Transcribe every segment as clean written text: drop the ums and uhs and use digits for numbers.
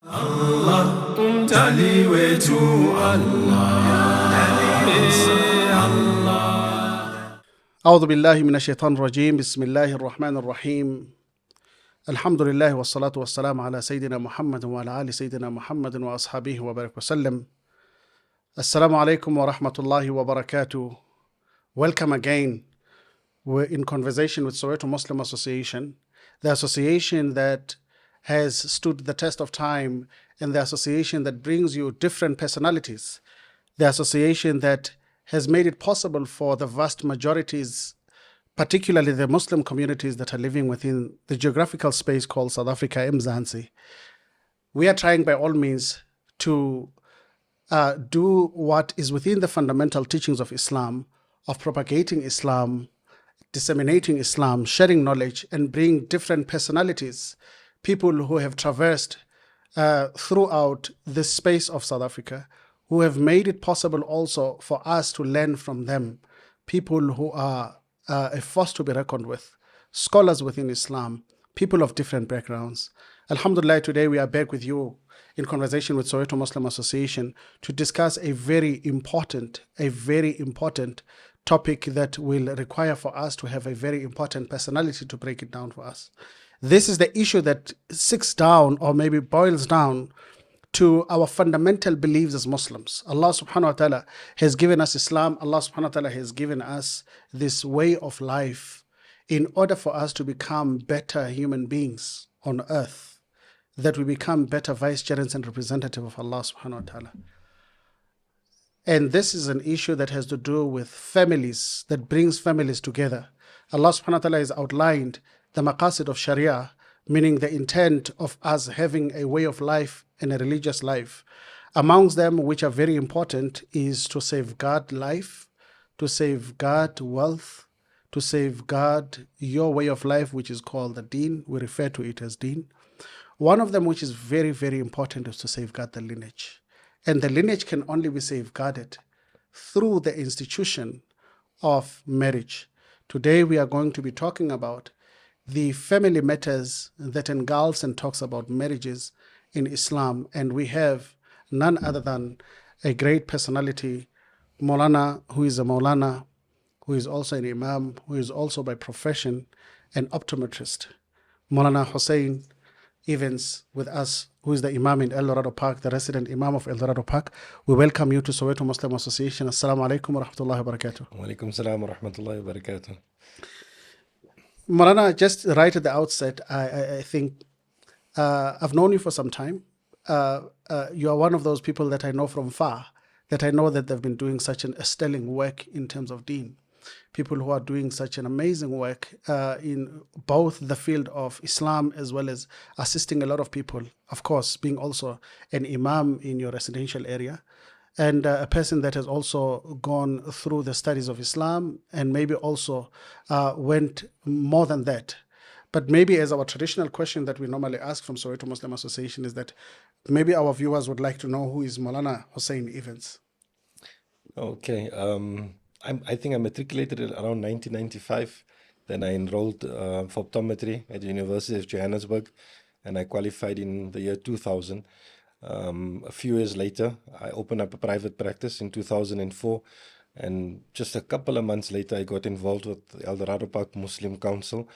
Allah umtaliwe to Allah. أعوذ بالله من الشيطان الرجيم بسم الله الرحمن الرحيم الحمد لله والصلاة والسلام على سيدنا محمد وعلى آل سيدنا محمد وأصحابه وبارك وسلم. Assalamu alaikum wa rahmatullahi wa barakatuh. Welcome again. We're in conversation with Soweto Muslim Association, the association that has stood the test of time, and the association that brings you different personalities, the association that has made it possible for the vast majorities, particularly the Muslim communities that are living within the geographical space called South Africa, Mzansi. We are trying by all means to do what is within the fundamental teachings of Islam, of propagating Islam, disseminating Islam, sharing knowledge, and bring different personalities, people who have traversed throughout the space of South Africa, who have made it possible also for us to learn from them, people who are a force to be reckoned with, scholars within Islam, people of different backgrounds. Alhamdulillah, today we are back with you in conversation with Soweto Muslim Association to discuss a very important topic that will require for us to have a very important personality to break it down for us. This is the issue that sinks down or maybe boils down to our fundamental beliefs as Muslims. Allah subhanahu wa ta'ala has given us Islam. Allah subhanahu wa ta'ala has given us this way of life in order for us to become better human beings on earth, that we become better vicegerents and representatives of Allah subhanahu wa ta'ala. And this is an issue that has to do with families, that brings families together. Allah subhanahu wa ta'ala has outlined the maqasid of Sharia, meaning the intent of us having a way of life and a religious life. Amongst them, which are very important, is to safeguard life, to safeguard wealth, to safeguard your way of life, which is called the Deen. We refer to it as Deen. One of them, which is very, very important, is to safeguard the lineage. And the lineage can only be safeguarded through the institution of marriage. Today, we are going to be talking about the family matters that engulfs and talks about marriages in Islam. And we have none other than a great personality, Maulana, who is a Maulana, who is also an Imam, who is also by profession an optometrist. Maulana Husain Evans with us, who is the Imam in El Dorado Park, the resident Imam of El Dorado Park. We welcome you to Soweto Muslim Association. Assalamu alaikum wa rahmatullahi wa barakatuh. Wa alaikum salam wa rahmatullahi wa barakatuh. Maulana, just right at the outset, I think I've known you for some time. You are one of those people that I know from far, that I know that they've been doing such an sterling work in terms of Deen. People who are doing such an amazing work in both the field of Islam as well as assisting a lot of people. Of course, being also an Imam in your residential area, and a person that has also gone through the studies of Islam and maybe also went more than that. But maybe as our traditional question that we normally ask from Soweto Muslim Association is that maybe our viewers would like to know who is Maulana Husain Evans. Okay. I think I matriculated around 1995. Then I enrolled for optometry at the University of Johannesburg, and I qualified in the year 2000. A few years later, I opened up a private practice in 2004, and just a couple of months later, I got involved with the El Dorado Park Muslim Council,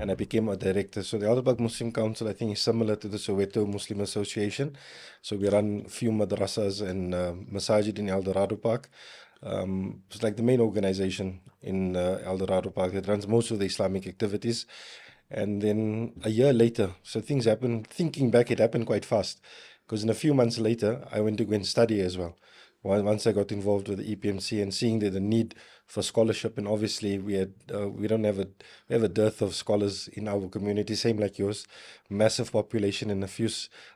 and I became a director. So the El Dorado Park Muslim Council, I think, is similar to the Soweto Muslim Association. So we run a few madrasas and masajid in El Dorado Park. It's like the main organization in El Dorado Park that runs most of the Islamic activities. And then a year later, so things happened. Thinking back, it happened quite fast, because in a few months later, I went to go and study as well. Once I got involved with the EPMC and seeing the need for scholarship, and obviously we have a dearth of scholars in our community, same like yours, massive population and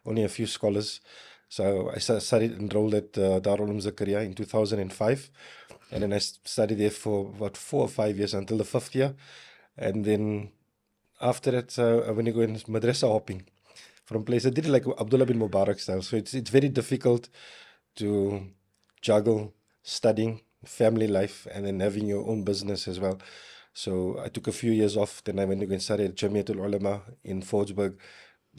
only a few scholars. So I enrolled at Darul Uloom Zakaria in 2005, and then I studied there for about 4 or 5 years until the 5th year, and then after that I went to go in madrasa hopping from place. I did it like Abdullah bin Mubarak style, so it's very difficult to juggle studying, family life, and then having your own business as well. So I took a few years off, then I went to go and study at Jamiatul Ulama in Fordsburg,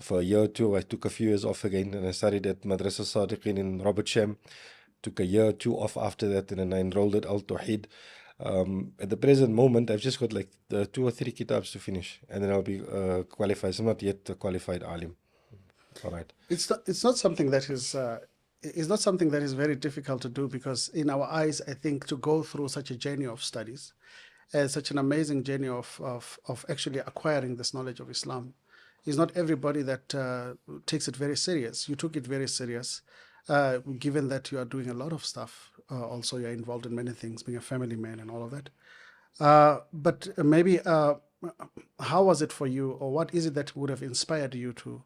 for a year or two. I took a few years off again, and I studied at Madrasa Sadiqin in Robert Sham. Took a year or two off after that, and then I enrolled at Al Tawheed. At the present moment, I've just got like 2 or 3 kitabs to finish, and then I'll be qualified. So I'm not yet a qualified alim. All right. It's not something that is it's not something that is very difficult to do, because in our eyes, I think to go through such a journey of studies, such an amazing journey of actually acquiring this knowledge of Islam, is not everybody that takes it very serious. You took it very serious, given that you are doing a lot of stuff. Also, you're involved in many things, being a family man and all of that. But maybe how was it for you, or what is it that would have inspired you to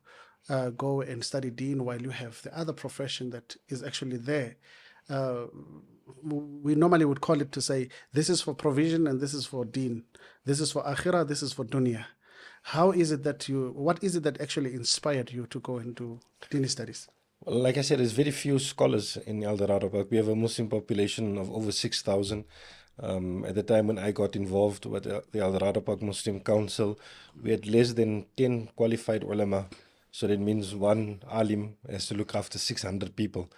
go and study Deen while you have the other profession that is actually there? We normally would call it to say, this is for provision and this is for Deen. This is for Akhirah, this is for Dunya. How is it that what is it that actually inspired you to go and do Deen studies? Well, like I said, there's very few scholars in El Dorado Park. We have a Muslim population of over 6,000. At the time when I got involved with the Al Dorado Park Muslim Council, we had less than 10 qualified ulama. So that means one alim has to look after 600 people.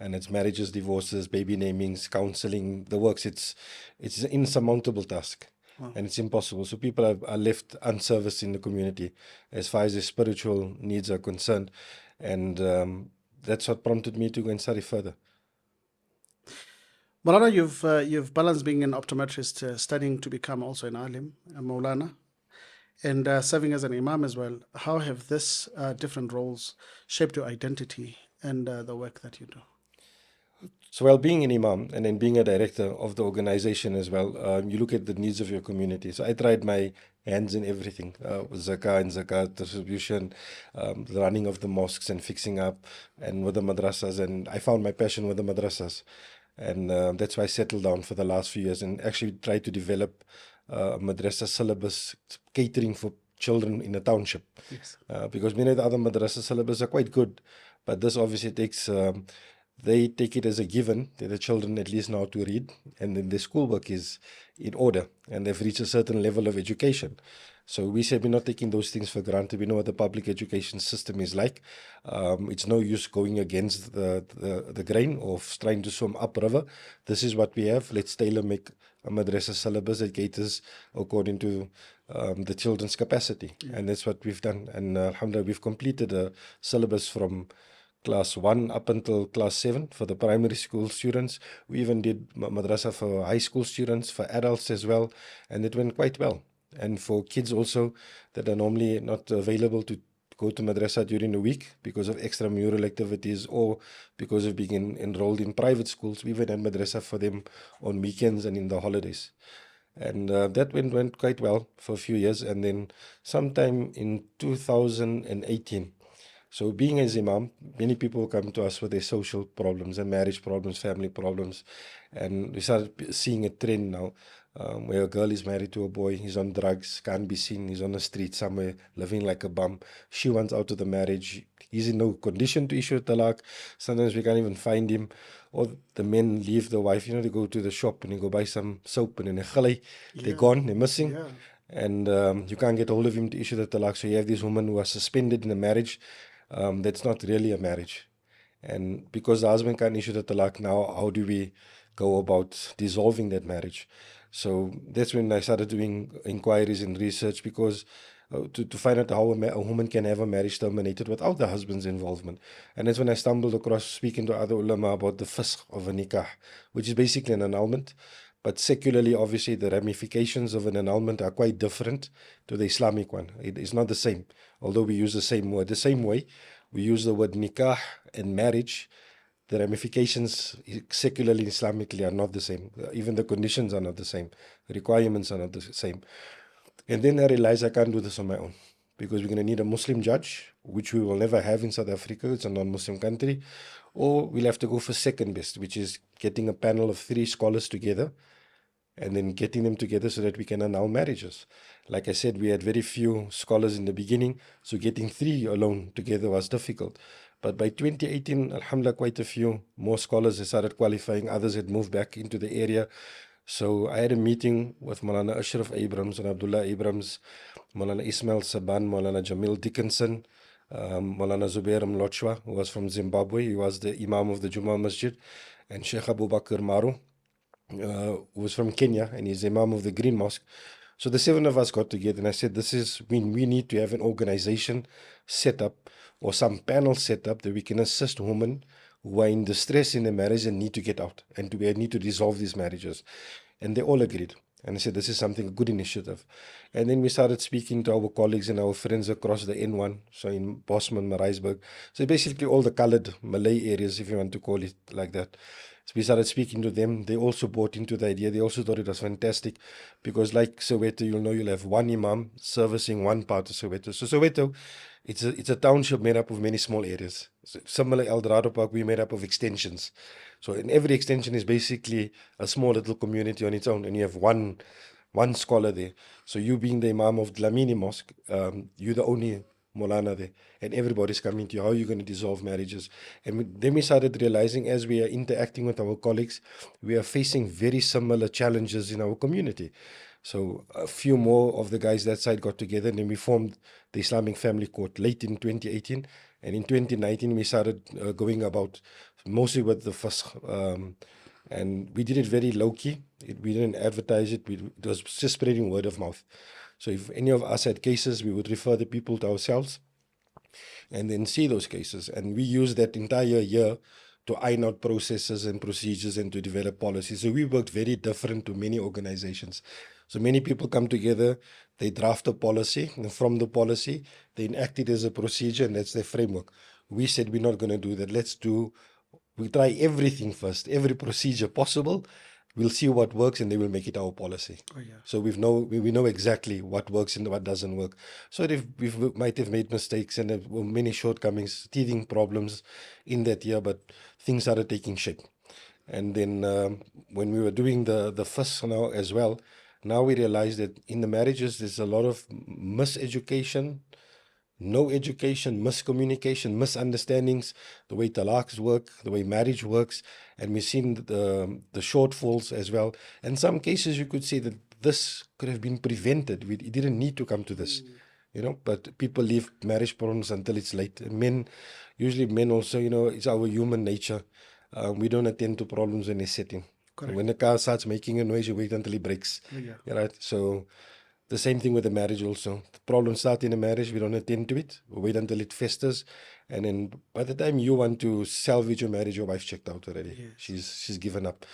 And it's marriages, divorces, baby namings, counseling, the works. It's an insurmountable task. Wow. And it's impossible. So people are left unserviced in the community as far as their spiritual needs are concerned. And that's what prompted me to go and study further. Maulana, you've balanced being an optometrist, studying to become also an alim, a Maulana, and serving as an Imam as well. How have this different roles shaped your identity and the work that you do? So while being an Imam and then being a director of the organization as well, you look at the needs of your community. So I tried my hands in everything, zakah and zakat distribution, the running of the mosques and fixing up, and with the madrasas. And I found my passion with the madrasas. And that's why I settled down for the last few years and actually tried to develop a madrasa syllabus catering for children in a township. Yes. Because many of the other madrasa syllabus are quite good, but this obviously takes... they take it as a given that the children at least know how to read, and then their schoolwork is in order, and they've reached a certain level of education. So we said we're not taking those things for granted. We know what the public education system is like. It's no use going against the grain or trying to swim upriver. This is what we have. Let's tailor make a madrasa syllabus that caters according to the children's capacity. Yeah. And that's what we've done. And alhamdulillah, we've completed a syllabus from class 1 up until class 7 for the primary school students. We even did madrasa for high school students, for adults as well, and it went quite well. And for kids also that are normally not available to go to madrasa during the week because of extramural activities or because of being enrolled in private schools, we even had madrasa for them on weekends and in the holidays. And that went quite well for a few years. And then sometime in 2018, so being as Imam, many people come to us with their social problems and marriage problems, family problems. And we started seeing a trend now where a girl is married to a boy, he's on drugs, can't be seen, he's on the street somewhere, living like a bum. She wants out of the marriage. He's in no condition to issue a talaq. Sometimes we can't even find him. Or the men leave the wife, they go to the shop and they go buy some soap and they're gone, they're missing. Yeah. And you can't get hold of him to issue the talaq. So you have these women who are suspended in a marriage. That's not really a marriage. And because the husband can't issue the talaq now, how do we go about dissolving that marriage? So that's when I started doing inquiries and research, because to find out how a woman can have a marriage terminated without the husband's involvement. And that's when I stumbled across speaking to other ulama about the fisq of a nikah, which is basically an annulment. But secularly, obviously, the ramifications of an annulment are quite different to the Islamic one. It is not the same, although we use the same word. The same way we use the word nikah and marriage, the ramifications secularly, Islamically are not the same. Even the conditions are not the same. The requirements are not the same. And then I realized I can't do this on my own, because we're going to need a Muslim judge, which we will never have in South Africa. It's a non-Muslim country. Or we'll have to go for second best, which is getting a panel of 3 scholars together and then getting them together so that we can annul marriages. Like I said, we had very few scholars in the beginning, so getting 3 alone together was difficult. But by 2018, alhamdulillah, quite a few more scholars had started qualifying. Others had moved back into the area. So I had a meeting with Maulana Ashraf Abrams and Abdullah Abrams, Maulana Ismail Saban, Maulana Jamil Dickinson, Maulana Zubair Mlochwa, who was from Zimbabwe. He was the Imam of the Jummah Masjid. And Sheikh Abu Bakr Maru, who was from Kenya, and he's Imam of the Green Mosque. So the 7 of us got together, and I said, we need to have an organization set up or some panel set up that we can assist women who are in distress in their marriage and need to get out and need to resolve these marriages. And they all agreed. And I said, this is something, a good initiative. And then we started speaking to our colleagues and our friends across the N1, so in Bosman, Marisburg. So basically all the colored Malay areas, if you want to call it like that. So we started speaking to them. They also bought into the idea. They also thought it was fantastic because like Soweto, you'll have one Imam servicing one part of Soweto. So Soweto, it's a township made up of many small areas. So similar El Dorado Park, we made up of extensions. So in every extension is basically a small little community on its own, and you have one scholar there. So you being the Imam of Dlamini Mosque, you're the only Molana there, and everybody's coming to you. How are you going to dissolve marriages? And then we started realizing as we are interacting with our colleagues, we are facing very similar challenges in our community. So a few more of the guys that side got together, and then we formed the Islamic Family Court late in 2018. And in 2019, we started going about mostly with the first, and we did it very low-key. We didn't advertise it. It was just spreading word of mouth. So if any of us had cases, we would refer the people to ourselves and then see those cases. And we used that entire year to iron out processes and procedures and to develop policies. So we worked very different to many organizations. So many people come together, they draft a policy, and from the policy, they enact it as a procedure, and that's their framework. We said we're not going to do that. We try everything first, every procedure possible. We'll see what works, and they will make it our policy. Oh, yeah. So we know exactly what works and what doesn't work. So if we might have made mistakes and there were many shortcomings, teething problems in that year, but things started taking shape. And then when we were doing the first now as well, now we realize that in the marriages there's a lot of miseducation, no education, miscommunication, misunderstandings, the way talaqs work, the way marriage works, and we've seen the shortfalls as well. In some cases, you could say that this could have been prevented. It didn't need to come to this, but people leave marriage problems until it's late. And usually men also, it's our human nature. We don't attend to problems when they're setting. When the car starts making a noise, you wait until it breaks. Yeah. Right? So the same thing with the marriage also. The problems start in a marriage, we don't attend to it. We wait until it festers. And then by the time you want to salvage your marriage, your wife's checked out already. Yes. She's given up.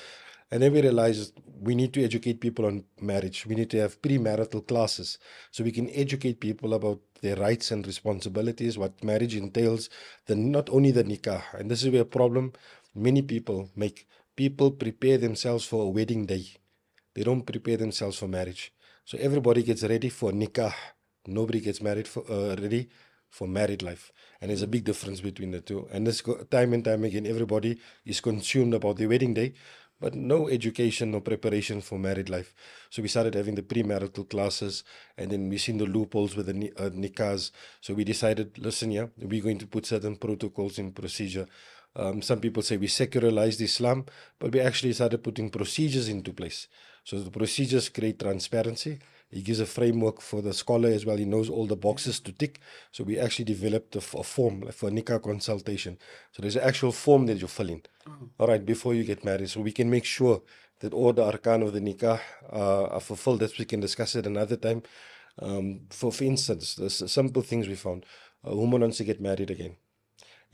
And then we realized we need to educate people on marriage. We need to have premarital classes so we can educate people about their rights and responsibilities, what marriage entails, not only the nikah. And this is where a problem many people make. People prepare themselves for a wedding day. They don't prepare themselves for marriage. So everybody gets ready for nikah. Nobody gets ready for married life. And there's a big difference between the two. And this time and time again, everybody is consumed about the wedding day, but no education, no preparation for married life. So we started having the premarital classes, and then we seen the loopholes with the nikahs. So we decided, listen, we're going to put certain protocols in procedure. Some people say we secularized Islam, but we actually started putting procedures into place. So the procedures create transparency. He gives a framework for the scholar as well. He knows all the boxes to tick. So we actually developed a form for nikah consultation. So there's an actual form that you fill in, all right, before you get married. So we can make sure that all the arkan of the nikah are fulfilled. That we can discuss it another time. For instance, the simple things we found. A woman wants to get married again.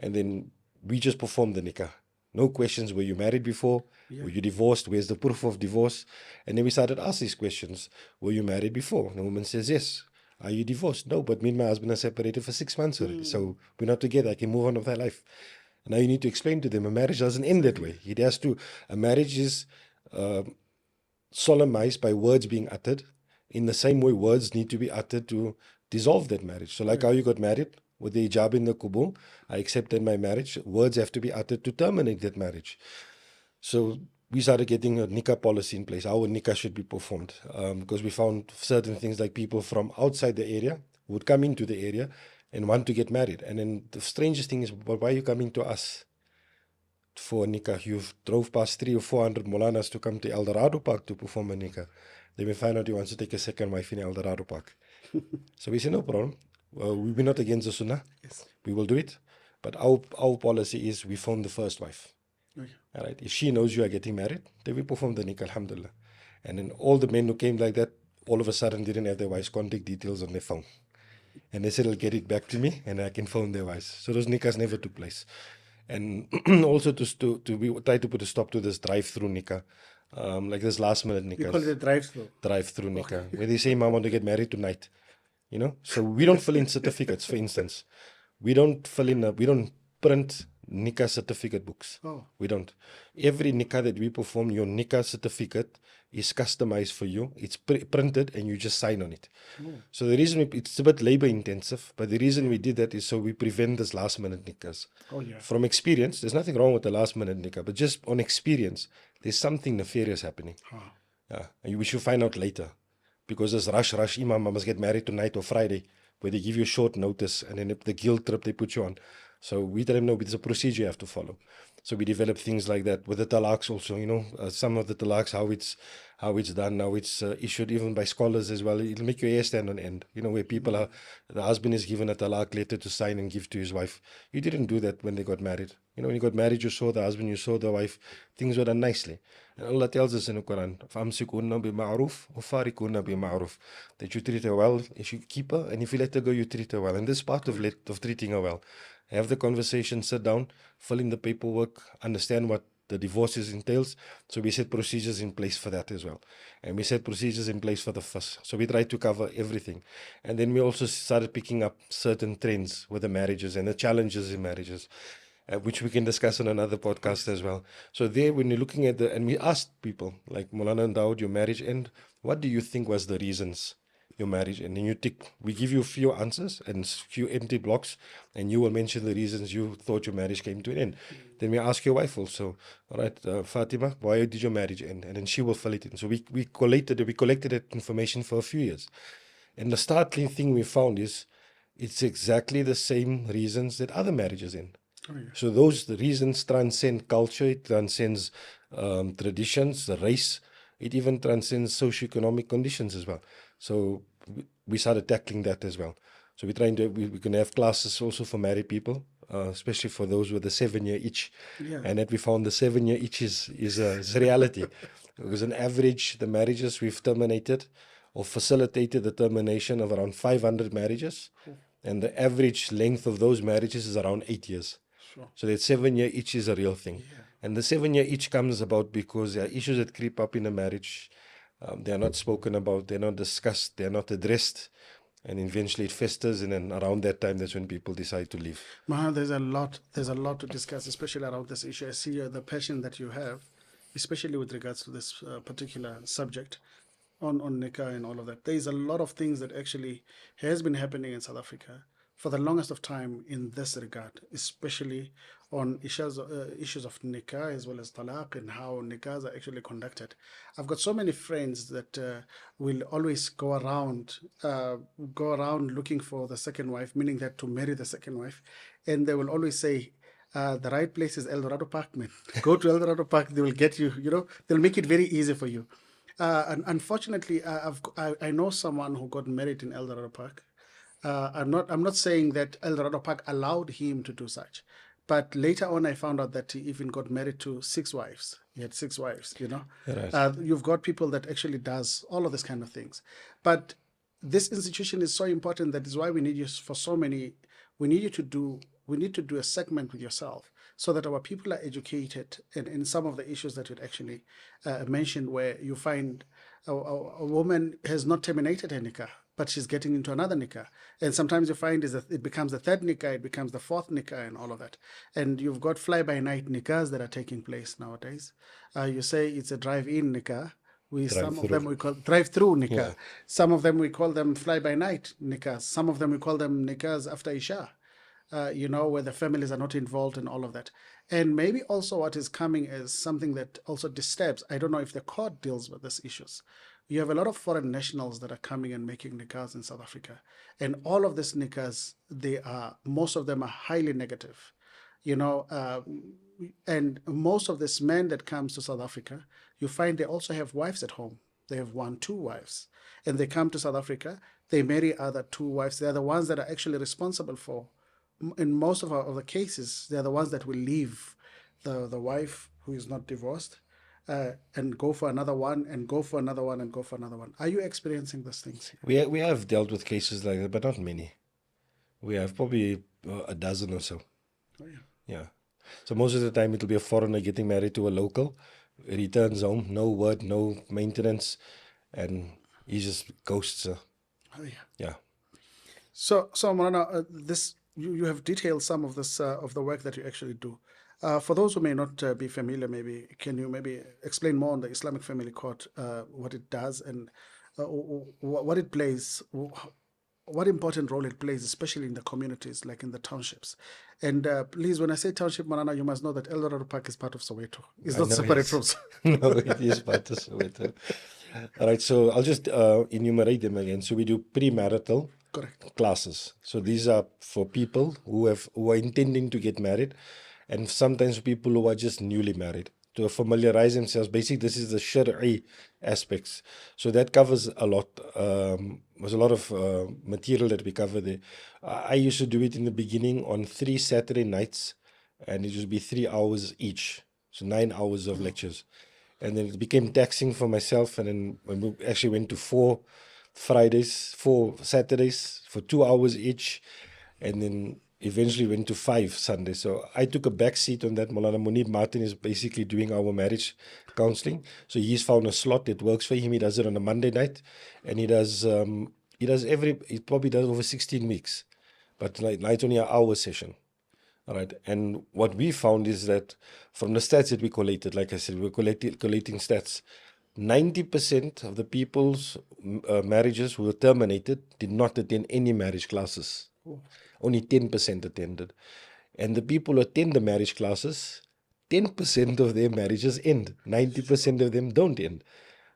And then we just perform the nikah. No questions. Were you married before? Yeah. Were you divorced? Where's the proof of divorce? And then we started asking these questions. Were you married before? And the woman says, yes. Are you divorced? No, but me and my husband are separated for 6 months already. So we're not together. I can move on with my life. And now you need to explain to them a marriage doesn't end that way. It has to. A marriage is solemnized by words being uttered. In the same way, words need to be uttered to dissolve that marriage. So like how you got married, with the hijab in the kubur, I accepted my marriage. Words have to be uttered to terminate that marriage. So we started getting a nikah policy in place. How a nikah should be performed. Because we found certain things like people from outside the area would come into the area and want to get married. And then the strangest thing is, but why are you coming to us for a nikah? You've drove past 300 or 400 Molanas to come to El Dorado Park to perform a nikah. Then we find out he wants to take a second wife in El Dorado Park. So we said, no problem. we're not against the sunnah. Yes. We will do it. But our policy is we phone the first wife. Okay. All right. If she knows you are getting married, then we perform the nikah, alhamdulillah. And then all the men who came like that, all of a sudden didn't have their wife's contact details on their phone. And they said, "I'll get it back to me and I can phone their wives." So those nikahs never took place. And also we try to put a stop to this drive-through nikah. Like this last minute nikahs. You call it a drive-through. Drive-through nikah. Where they say, "Mom, I want to get married tonight." You know? So we don't fill in certificates, for instance. We don't print nikah certificate books. Oh. We don't. Every nikah that we perform, your nikah certificate is customized for you. It's printed and you just sign on it. So the reason it's a bit labor intensive, but the reason we did that is so we prevent this last minute nikahs. Oh, yeah. From experience, there's nothing wrong with the last minute nikah, but just on experience, there's something nefarious happening. Yeah, and we should find out later. Because this rush, Imam, I must get married tonight or Friday, where they give you short notice and then the guilt trip they put you on. So we tell them, no, there's a procedure you have to follow. So we develop things like that with the talaqs also, you know, some of the talaqs, how it's done, how it's issued even by scholars as well. It'll make your hair stand on end, you know, where people are, the husband is given a talaq letter to sign and give to his wife. You didn't do that when they got married. You know, when you got married, you saw the husband, you saw the wife, things were done nicely. And Allah tells us in the Quran, فَأَمْسِكُونَ بِمَعْرُوفٍ وَفَارِكُونَ بِمَعْرُوفٍ, that you treat her well, if you keep her, and if you let her go, you treat her well. And this part of treating her well. Have the conversation, sit down, fill in the paperwork, understand what the divorces entails. So we set procedures in place for that as well. And we set procedures in place for the first. So we try to cover everything. And then we also started picking up certain trends with the marriages and the challenges in marriages, which we can discuss on another podcast as well. So there, when you're looking at and we asked people, like Mulana and Dawood, your marriage end, what do you think was the reasons your marriage? And then you tick, we give you a few answers and few empty blocks, and you will mention the reasons you thought your marriage came to an end. Then we ask your wife also, all right, Fatima, why did your marriage end? And then she will fill it in. So we collected that information for a few years. And the startling thing we found is it's exactly the same reasons that other marriages end. Oh, yeah. So the reasons transcend culture, it transcends traditions, the race, it even transcends socioeconomic conditions as well. So we started tackling that as well. So we're going to have classes also for married people, especially for those with a 7-year itch. Yeah. And that we found the 7-year itch is a reality. Because on average, the marriages we've terminated or facilitated the termination of around 500 marriages. And the average length of those marriages is around 8 years. Sure. So that 7-year itch is a real thing. Yeah. And the 7-year itch comes about because there are issues that creep up in a marriage. They are not spoken about, they're not discussed, they're not addressed. And eventually it festers, and then around that time, that's when people decide to leave. Maha, there's a lot to discuss, especially around this issue. I see the passion that you have, especially with regards to this particular subject on nikah and all of that. There is a lot of things that actually has been happening in South Africa for the longest of time in this regard, especially on issues of nikah as well as talaq and how nikahs are actually conducted. I've got so many friends that will always go around looking for the second wife, meaning that to marry the second wife, and they will always say, the right place is El Dorado Park, man. Go to El Dorado Park, they will get you, they'll make it very easy for you. And unfortunately, I know someone who got married in El Dorado Park. I'm not saying that El Dorado Park allowed him to do such, but later on I found out that he even got married to 6 wives. He had 6 wives, Right. You've got people that actually does all of this kind of things. But this institution is so important. That is why we need you for so many. We need to do a segment with yourself so that our people are educated in some of the issues that you actually mentioned, where you find a woman has not terminated her nikah, but she's getting into another nikah. And sometimes you find is that it becomes the 3rd nikah, it becomes the 4th nikah and all of that. And you've got fly-by-night nikahs that are taking place nowadays. You say it's a drive-in nikah. Some of them we call drive-through nikah. Yeah. Some of them we call them fly-by-night nikahs. Some of them we call them nikahs after Isha. Where the families are not involved and all of that. And maybe also what is coming is something that also disturbs. I don't know if the court deals with these issues. You have a lot of foreign nationals that are coming and making nikahs in South Africa. And all of these nikahs, most of them are highly negative. And most of these men that comes to South Africa, you find they also have wives at home. They have 1, 2 wives. And they come to South Africa they marry other two wives. They're the ones that are actually responsible for, in most of the cases, they're the ones that will leave the wife who is not divorced and go for another one and go for another one and go for another one. Are you experiencing those things? We have dealt with cases like that, but not many. We have probably a dozen or so. Oh, yeah. Yeah. So most of the time it'll be a foreigner getting married to a local, returns home, no word, no maintenance, and he just ghosts her. Oh, yeah. Yeah. So Marana, this you have detailed some of this of the work that you actually do. For those who may not be familiar, maybe can you maybe explain more on the Islamic Family Court, what it does and what it plays, what important role it plays, especially in the communities, like in the townships. And please, when I say township, Marana, you must know that El Dorado Park is part of Soweto. It's I not know, separate yes. from. No, it is part of Soweto. All right, so I'll just enumerate them again. So we do premarital Correct. classes. So these are for people who are intending to get married, and sometimes people who are just newly married to familiarize themselves. Basically, this is the Shari'i aspects. So that covers a lot. There's a lot of material that we cover there. I used to do it in the beginning on 3 Saturday nights, and it would be 3 hours each. So 9 hours of lectures. And then it became taxing for myself. And then when we actually went to 4 Fridays, 4 Saturdays for 2 hours each, and then eventually went to 5 Sundays. So I took a back seat on that. Maulana Munib Martin is basically doing our marriage counseling. So he's found a slot that works for him. He does it on a Monday night, and he probably does over 16 weeks, but like night only an hour session. All right. And what we found is that from the stats that we collated, like I said, we're collating stats. 90% of the people's marriages who were terminated did not attend any marriage classes. Only 10% attended. And the people who attend the marriage classes, 10% of their marriages end. 90% of them don't end.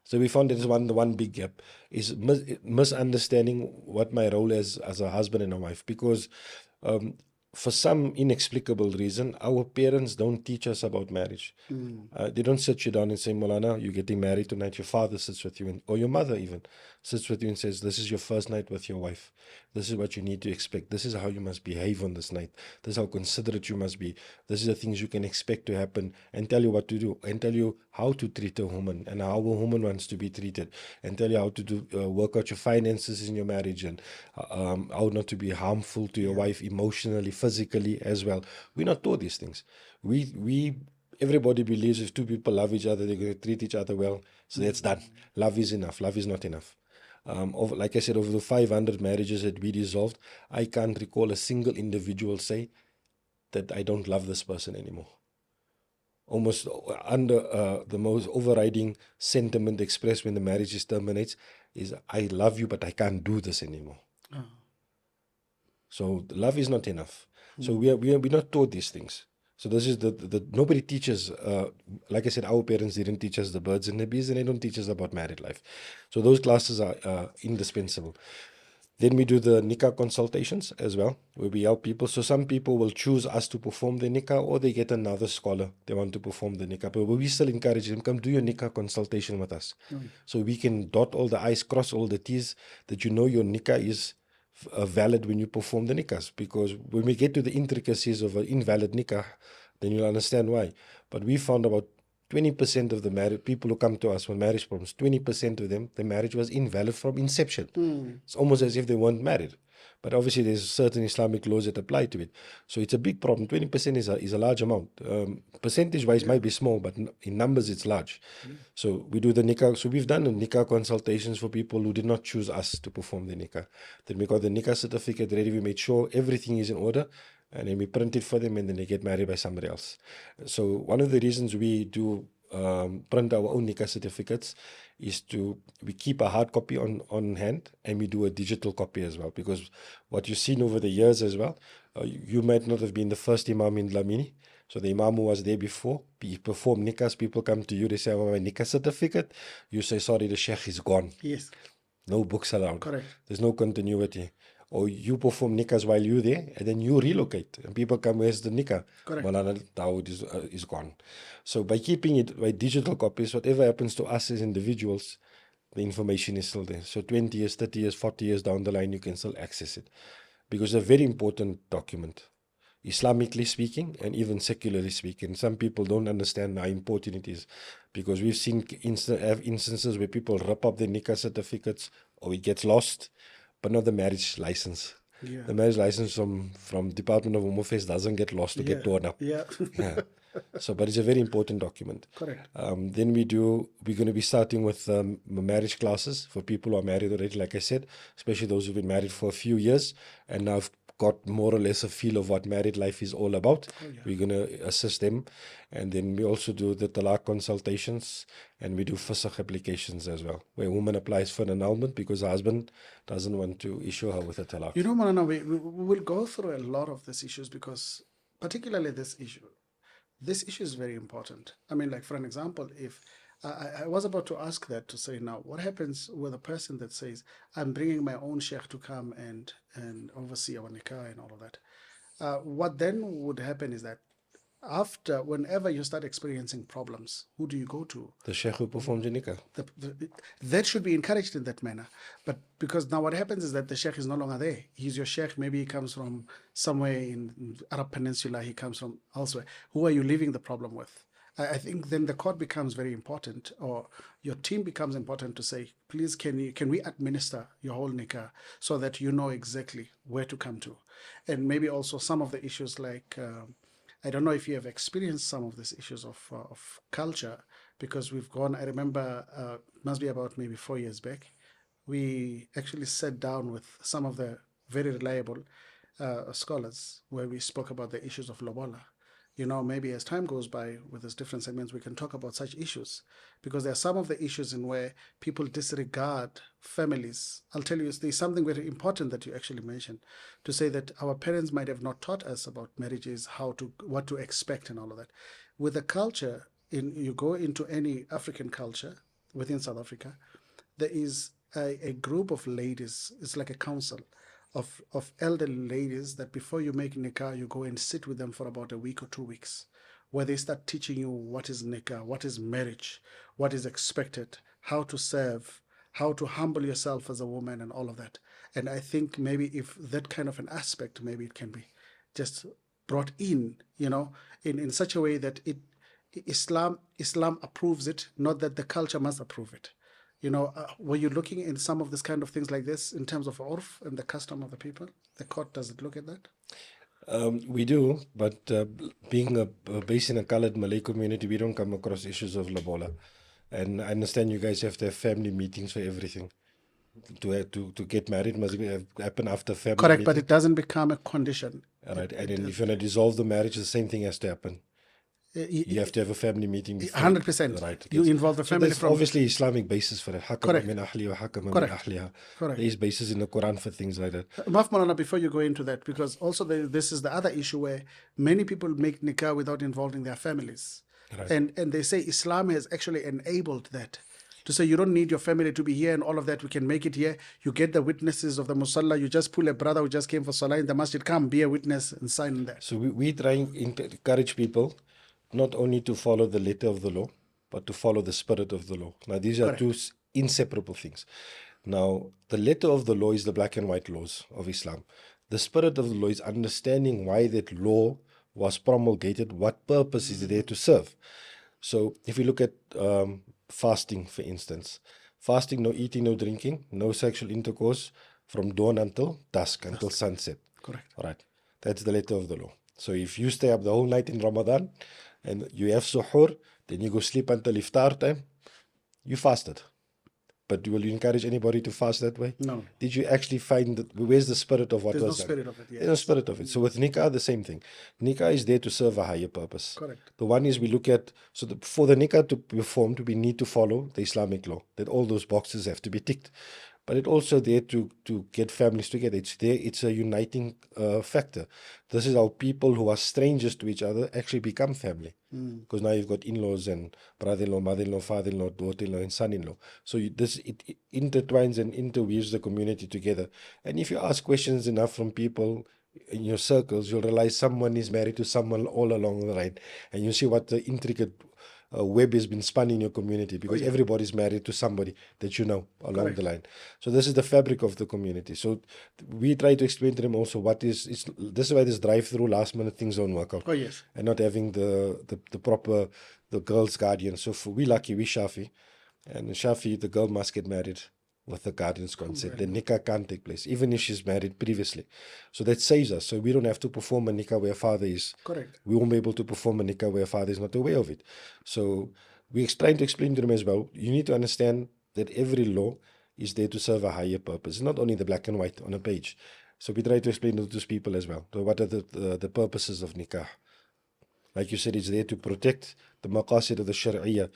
So we found there's one big gap is misunderstanding what my role is as a husband and a wife, because for some inexplicable reason, our parents don't teach us about marriage. They don't sit you down and say, Molana, you're getting married tonight. Your father sits with you, or your mother even sits with you and says, this is your first night with your wife. This is what you need to expect. This is how you must behave on this night. This is how considerate you must be. This is the things you can expect to happen, and tell you what to do, and tell you how to treat a woman and how a woman wants to be treated, and tell you how to work out your finances in your marriage, and how not to be harmful to your wife emotionally, physically as well. We're not taught these things. Everybody believes if two people love each other, they're going to treat each other well. So that's done. Love is enough. Love is not enough. Like I said, over the 500 marriages that we dissolved, I can't recall a single individual say that I don't love this person anymore. Almost under the most overriding sentiment expressed when the marriage is terminates is, I love you, but I can't do this anymore. Oh. So love is not enough. So we're not taught these things. So this is the nobody teaches, like I said, our parents didn't teach us the birds and the bees, and they don't teach us about married life. So those classes are indispensable. Then we do the nikah consultations as well, where we help people. So some people will choose us to perform the nikah, or they get another scholar. They want to perform the nikah. But we still encourage them, come do your nikah consultation with us. So we can dot all the I's, cross all the T's, that you know your nikah is valid when you perform the nikahs. Because when we get to the intricacies of an invalid nikah, then you'll understand why. But we found about 20% of the married people who come to us with marriage problems, 20% of them, the marriage was invalid from inception. It's almost as if they weren't married. But obviously there's certain Islamic laws that apply to it. So it's a big problem. 20% is a large amount. Percentage-wise might be small, but in numbers it's large. So we do the nikah. So we've done the nikah consultations for people who did not choose us to perform the nikah. Then we got the nikah certificate ready. We made sure everything is in order. And then we print it for them, and then they get married by somebody else. So one of the reasons we do print our own nikah certificates is we keep a hard copy on hand, and we do a digital copy as well. Because what you've seen over the years as well, you might not have been the first Imam in Lamini. So the Imam who was there before, he performed nikahs, people come to you, they say, I want my nikah certificate. You say, sorry, the sheikh is gone. Yes. No books allowed. Correct. There's no continuity. Or you perform nikahs while you're there, and then you relocate, and people come, where's the nikah? Correct. Malana Dawood is gone. So by keeping it by digital copies, whatever happens to us as individuals, the information is still there. So 20 years, 30 years, 40 years down the line, you can still access it. Because it's a very important document, Islamically speaking, and even secularly speaking. Some people don't understand how important it is, because we've seen instances where people rip up their nikah certificates or it gets lost, but not the marriage license. Yeah. The marriage license from Department of Home Affairs doesn't get lost or get torn up. Yeah. Yeah. So, but it's a very important document. Correct. Then we're going to be starting with marriage classes for people who are married already, like I said, especially those who've been married for a few years and now have got more or less a feel of what married life is all about. We're going to assist them. And then we also do the talaq consultations, and we do fasakh applications as well, where a woman applies for an annulment because her husband doesn't want to issue her with a talaq. You know, Malana, we will go through a lot of these issues because particularly this issue is very important. I mean, like for an example, if I was about to ask that to say now, what happens with a person that says, I'm bringing my own sheikh to come and oversee our nikah and all of that. What then would happen is that after, whenever you start experiencing problems, who do you go to? The sheikh who performs the nikah. That should be encouraged in that manner. But because now what happens is that the sheikh is no longer there. He's your sheikh. Maybe he comes from somewhere in Arab Peninsula. He comes from elsewhere. Who are you leaving the problem with? I think then the court becomes very important, or your team becomes important to say, please, can we administer your whole nikah so that you know exactly where to come to? And maybe also some of the issues like, I don't know if you have experienced some of these issues of culture, because we've gone, I remember, must be about maybe 4 years back, we actually sat down with some of the very reliable scholars where we spoke about the issues of lobola. You know, maybe as time goes by with these different segments, we can talk about such issues, because there are some of the issues in where people disregard families. I'll tell you, there's something very important that you actually mentioned, to say that our parents might have not taught us about marriages, what to expect and all of that. With the culture, you go into any African culture within South Africa, there is a group of ladies, it's like a council of elderly ladies that before you make nikah, you go and sit with them for about a week or 2 weeks, where they start teaching you what is nikah, what is marriage, what is expected, how to serve, how to humble yourself as a woman and all of that. And I think maybe if that kind of an aspect, maybe it can be just brought in, you know, in such a way that Islam approves it, not that the culture must approve it. You know, were you looking in some of this kind of things like this in terms of urf and the custom of the people? The court doesn't look at that? We do, but being based in a colored Malay community, we don't come across issues of lobola. And I understand you guys have to have family meetings for everything. To get married must happen after family Correct, meeting. but it doesn't become a condition. All right, and then if you want to dissolve the marriage, the same thing has to happen. You have to have a family meeting before. 100%. Right. You involve the family there's from... obviously Islamic basis for it. Correct. Correct. There is basis in the Quran for things like that. Maaf Maulana, before you go into that, because also this is the other issue where many people make nikah without involving their families. Right. And they say Islam has actually enabled that. To say you don't need your family to be here and all of that, we can make it here. You get the witnesses of the musalla, you just pull a brother who just came for salah in the masjid, come be a witness and sign on that. So we try and encourage people not only to follow the letter of the law, but to follow the spirit of the law. Now, these are two inseparable things. Now, the letter of the law is the black and white laws of Islam. The spirit of the law is understanding why that law was promulgated, what purpose is it there to serve. So, if you look at fasting, for instance, fasting, no eating, no drinking, no sexual intercourse from dawn until dusk, until sunset. Correct. All right. That's the letter of the law. So, if you stay up the whole night in Ramadan, and you have suhoor, then you go sleep until iftar time, you fasted. But will you encourage anybody to fast that way? No. Did you actually find that, where's the spirit of what There's was no done? spirit of it, yes. There's no spirit of it. So with nikah, the same thing. Nikah is there to serve a higher purpose. Correct. The one is we look at, for the nikah to be performed, we need to follow the Islamic law, that all those boxes have to be ticked. But it's also there to get families together. It's a uniting factor. This is how people who are strangers to each other actually become family. Because now you've got in-laws and brother-in-law, mother-in-law, father-in-law, daughter-in-law, and son-in-law. So it intertwines and interweaves the community together. And if you ask questions enough from people in your circles, you'll realize someone is married to someone all along the line. And you see what the intricate a web has been spun in your community because everybody's married to somebody that you know along the line. So this is the fabric of the community. So we try to explain to them also what is, this is why this drive-through last minute things don't work out. And not having the proper, the girl's guardian. So we lucky, we Shafi. And Shafi, the girl must get married with the guardian's consent. The nikah can't take place, even if she's married previously. So that saves us. So we don't have to perform a nikah where father is. We won't be able to perform a nikah where father is not aware of it. So we're trying to explain to them as well, you need to understand that every law is there to serve a higher purpose. It's not only the black and white on a page. So we try to explain to those people as well. So what are the purposes of nikah? Like you said, it's there to protect the maqasid of the Shari'iyah.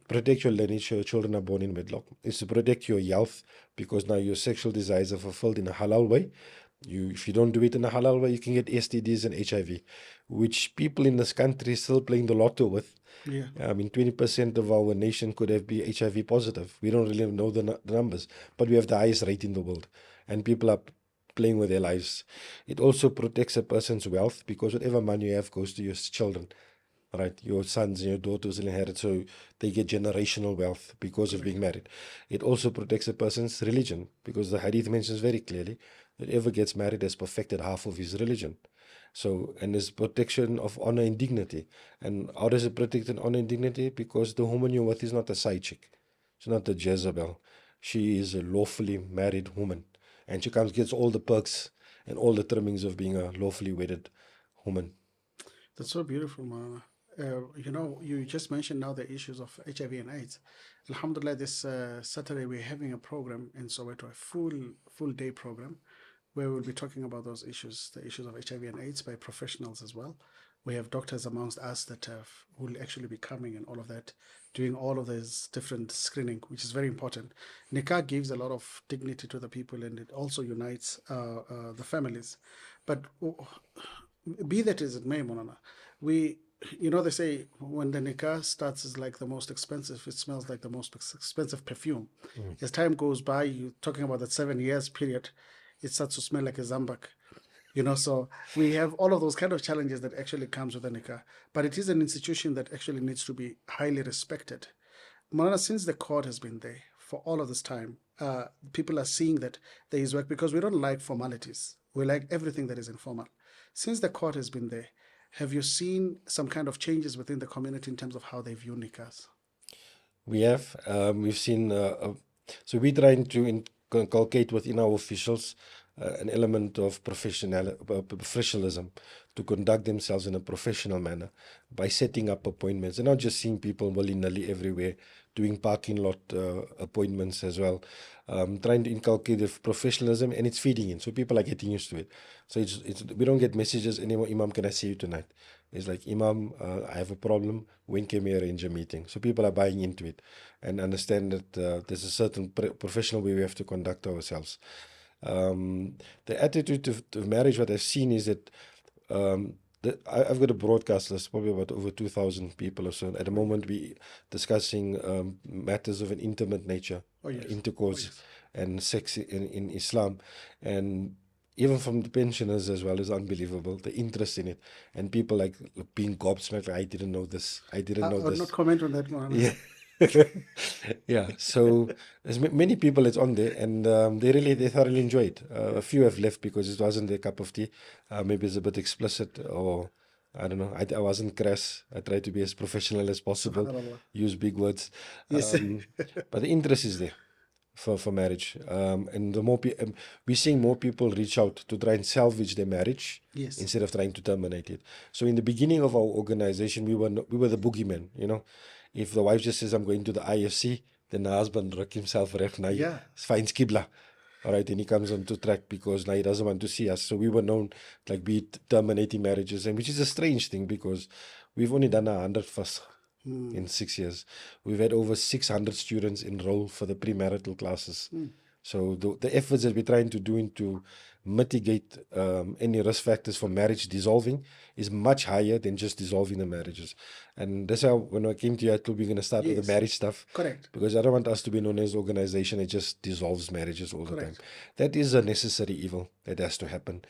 Protect your lineage, your children are born in wedlock. It's to protect your health because now your sexual desires are fulfilled in a halal way. If you don't do it in a halal way, you can get STDs and HIV, which people in this country are still playing the lotto with. I mean, 20% of our nation could have be HIV positive. We don't really know the numbers, but we have the highest rate in the world. And people are playing with their lives. It also protects a person's wealth because whatever money you have goes to your children, right? Your sons and your daughters will inherit, so they get generational wealth because of being married. It also protects a person's religion because the hadith mentions very clearly that whoever gets married has perfected half of his religion. So, and there's protection of honor and dignity. And how does it protect an honor and dignity? Because the woman you're with is not a side chick. She's not a Jezebel. She is a lawfully married woman. And she gets all the perks and all the trimmings of being a lawfully wedded woman. That's so beautiful, man. You know, you just mentioned now the issues of HIV and AIDS. Alhamdulillah, this Saturday we're having a program in Soweto, a full day program, where we'll be talking about those issues, the issues of HIV and AIDS by professionals as well. We have doctors amongst us that will actually be coming and all of that, doing all of this different screening, which is very important. Nikah gives a lot of dignity to the people and it also unites the families. But be that as it may, Monana, you know, they say when the nikah starts is like the most expensive, it smells like the most expensive perfume. As time goes by, you're talking about that 7 years period, it starts to smell like a zambak. You know, so we have all of those kind of challenges that actually comes with the nikah. But it is an institution that actually needs to be highly respected. Malana, since the court has been there for all of this time, people are seeing that there is work because we don't like formalities. We like everything that is informal. Since the court has been there, have you seen some kind of changes within the community in terms of how they view nikahs? We have. We've seen. So we're trying to inculcate within our officials an element of professionalism to conduct themselves in a professional manner by setting up appointments and not just seeing people willy-nilly everywhere, doing parking lot appointments as well, trying to inculcate the professionalism, and it's feeding in. So people are getting used to it. So we don't get messages anymore, Imam, can I see you tonight? It's like, Imam, I have a problem. When can we arrange a meeting? So people are buying into it and understand that there's a certain professional way we have to conduct ourselves. The attitude of marriage, what I've seen is that I've got a broadcast list, probably about over 2,000 people or so. At the moment, we discussing matters of an intimate nature, intercourse and sex in Islam. And even from the pensioners as well is unbelievable, the interest in it. And people like being gobsmacked, I didn't know this, I didn't know this. I'll not comment on that one. Yeah. Yeah, so there's many people that's on there, and they thoroughly enjoy it. A few have left because it wasn't their cup of tea. Maybe it's a bit explicit, or I don't know. I wasn't crass. I tried to be as professional as possible, use big words. Yes. But the interest is there for marriage, and the more we're seeing more people reach out to try and salvage their marriage instead of trying to terminate it. So in the beginning of our organization, we were the boogeymen, you know. If the wife just says, I'm going to the IFC, then the husband rock himself rech na finds Qibla. All right, and he comes onto track because now he doesn't want to see us. So we were known like be terminating marriages, and which is a strange thing because we've only done 100 first in 6 years. We've had over 600 students enroll for the premarital classes. So the efforts that we're trying to do to mitigate any risk factors for marriage dissolving is much higher than just dissolving the marriages. And that's how when I came to you, I thought we're going to start with the marriage stuff. Correct. Because I don't want us to be known as an organization that just dissolves marriages all the time. That is a necessary evil that has to happen.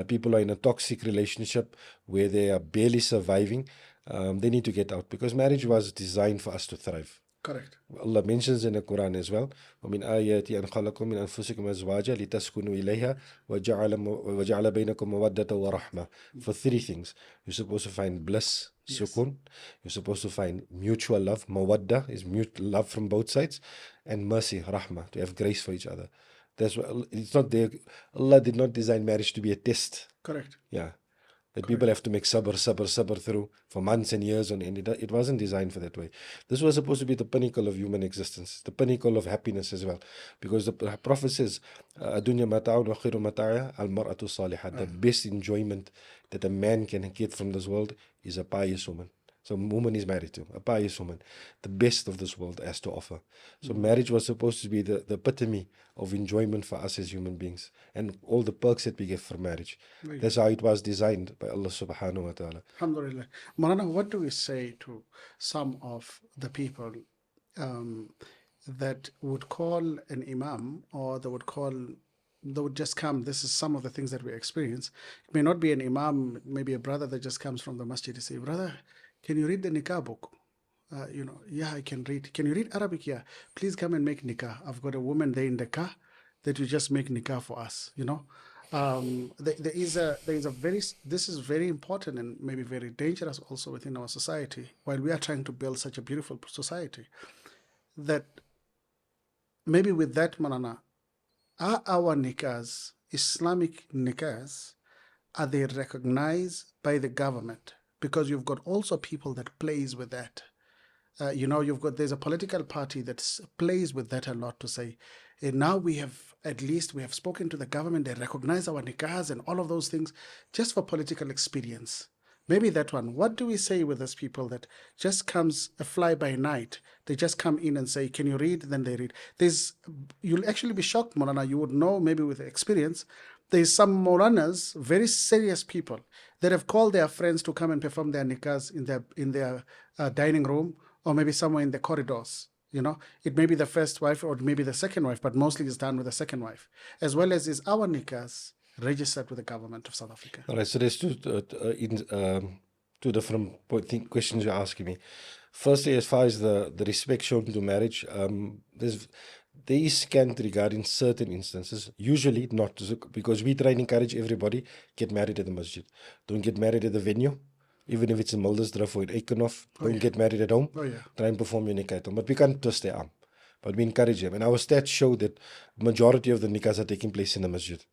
People are in a toxic relationship where they are barely surviving. they need to get out, because marriage was designed for us to thrive. Correct. Allah mentions in the Quran as well, وَمِنْ آيَاتِ أَنْ خَلَقَكُم مِنْ أَنفُسِكُمْ أَزْوَاجًا لِتَسْكُنُوا إِلَيْهَا وَجَعَلَ بَيْنَكُم مَوَدَّةً وَرَحْمَةً. For three things. You're supposed to find bliss, sukun. You're supposed to find mutual love. Mawadda is mutual love from both sides. And mercy, rahmah, to have grace for each other. That's what, it's not there. Allah did not design marriage to be a test. Correct. Yeah. That people have to make sabr through for months and years on end. It wasn't designed for that way. This was supposed to be the pinnacle of human existence, the pinnacle of happiness as well. Because the Prophet says, "Adunya mata'un wa khairu mata'a al-mar'atu salihah." The best enjoyment that a man can get from this world is a pious woman. So a woman is married to, a pious woman. The best of this world has to offer. So marriage was supposed to be the epitome of enjoyment for us as human beings, and all the perks that we get from marriage. That's how it was designed by Allah subhanahu wa ta'ala. Alhamdulillah. Marana, what do we say to some of the people that would call an imam, or they would just come? This is some of the things that we experience. It may not be an imam, maybe a brother that just comes from the masjid to say, brother, can you read the nikah book? Yeah, I can read. Can you read Arabic? Yeah. Please come and make nikah. I've got a woman there in the car that will just make nikah for us. There is a very, this is very important and maybe very dangerous also within our society, while we are trying to build such a beautiful society, that maybe with that, Manana, are our nikahs, Islamic nikahs, are they recognized by the government? Because you've got also people that plays with that. There's a political party that plays with that a lot, to say, now we have spoken to the government, they recognize our nikahs and all of those things just for political experience. Maybe that one. What do we say with those people that just comes a fly by night? They just come in and say, can you read? Then they read. You'll actually be shocked, Maulana. You would know, maybe with experience, there's some Maulanas, very serious people, that have called their friends to come and perform their nikahs in their dining room, or maybe somewhere in the corridors. It may be the first wife or maybe the second wife, but mostly it's done with the second wife, as well as is our nikahs registered with the government of South Africa. All right, so there's two different questions you're asking me. Firstly, as far as the respect shown to marriage, there is scant regarding certain instances, usually not, because we try and encourage everybody, get married at the masjid. Don't get married at the venue, even if it's in Muldersdrift or in Eikenhof. Don't get married at home. Try and perform your nikah at home. But we can't twist their arm. But we encourage them. And our stats show that majority of the nikahs are taking place in the masjid.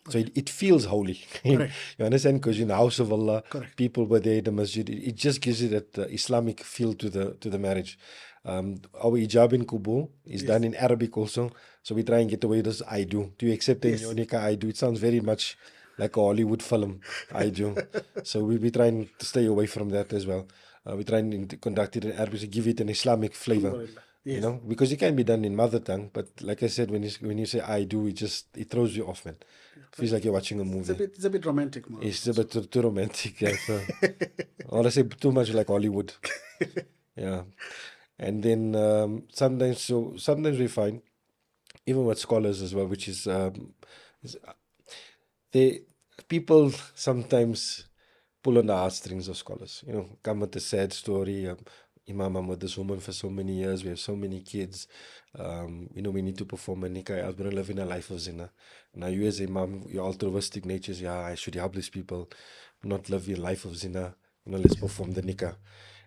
So it feels holy. You understand? Because in the house of Allah, people were there in the masjid. It just gives it that Islamic feel to the marriage. Our hijab in Kubu is done in Arabic also. So we try and get away with this I do. Do you accept in your nikah? I do. It sounds very much like a Hollywood film. I do. So we try and stay away from that as well. We try and conduct it in Arabic to give it an Islamic flavor. Because it can be done in mother tongue, but like I said, when you say I do, it throws you off, man. It feels like you're watching a movie. It's a bit romantic, man. It's a bit too romantic, yeah. So, or I say too much like Hollywood. Yeah. And then sometimes we find, even with scholars as well, which is people sometimes pull on the heartstrings of scholars. Come with a sad story. Imam, I'm with this woman for so many years. We have so many kids. We need to perform a nikah. I'm going to live in a life of zina. Now you as Imam, your altruistic natures, I should help these people not live your life of zina. Let's perform the nikah.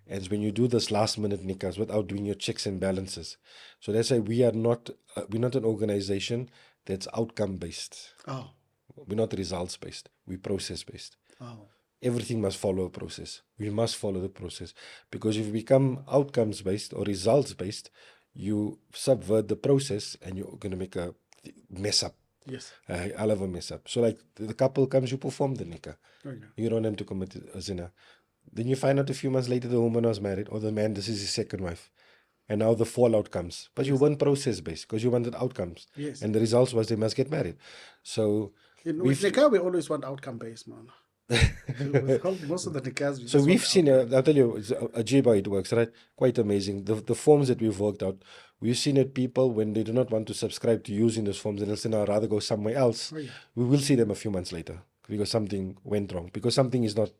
And when you do this last minute nikahs without doing your checks and balances. So that's why we're not an organization that's outcome based. Oh. We're not results based. We're process based. Oh. Everything must follow a process. We must follow the process. Because if you become outcomes based or results based, you subvert the process and you're going to make a mess up. Yes. I'll have a mess up. So like the couple comes, you perform the nikah. You don't have to commit a zina. Then you find out a few months later the woman was married, or the man, this is his second wife. And now the fallout comes. But you weren't process based because you wanted outcomes. Yes. And the results was they must get married. So with nikah, we always want outcome based, man. Most of the nikahs. So we've seen, I'll tell you, how it works, right? Quite amazing. The forms that we've worked out, we've seen it people when they do not want to subscribe to using those forms and they'll say, no, I'd rather go somewhere else. We will see them a few months later. because something went wrong, because something is not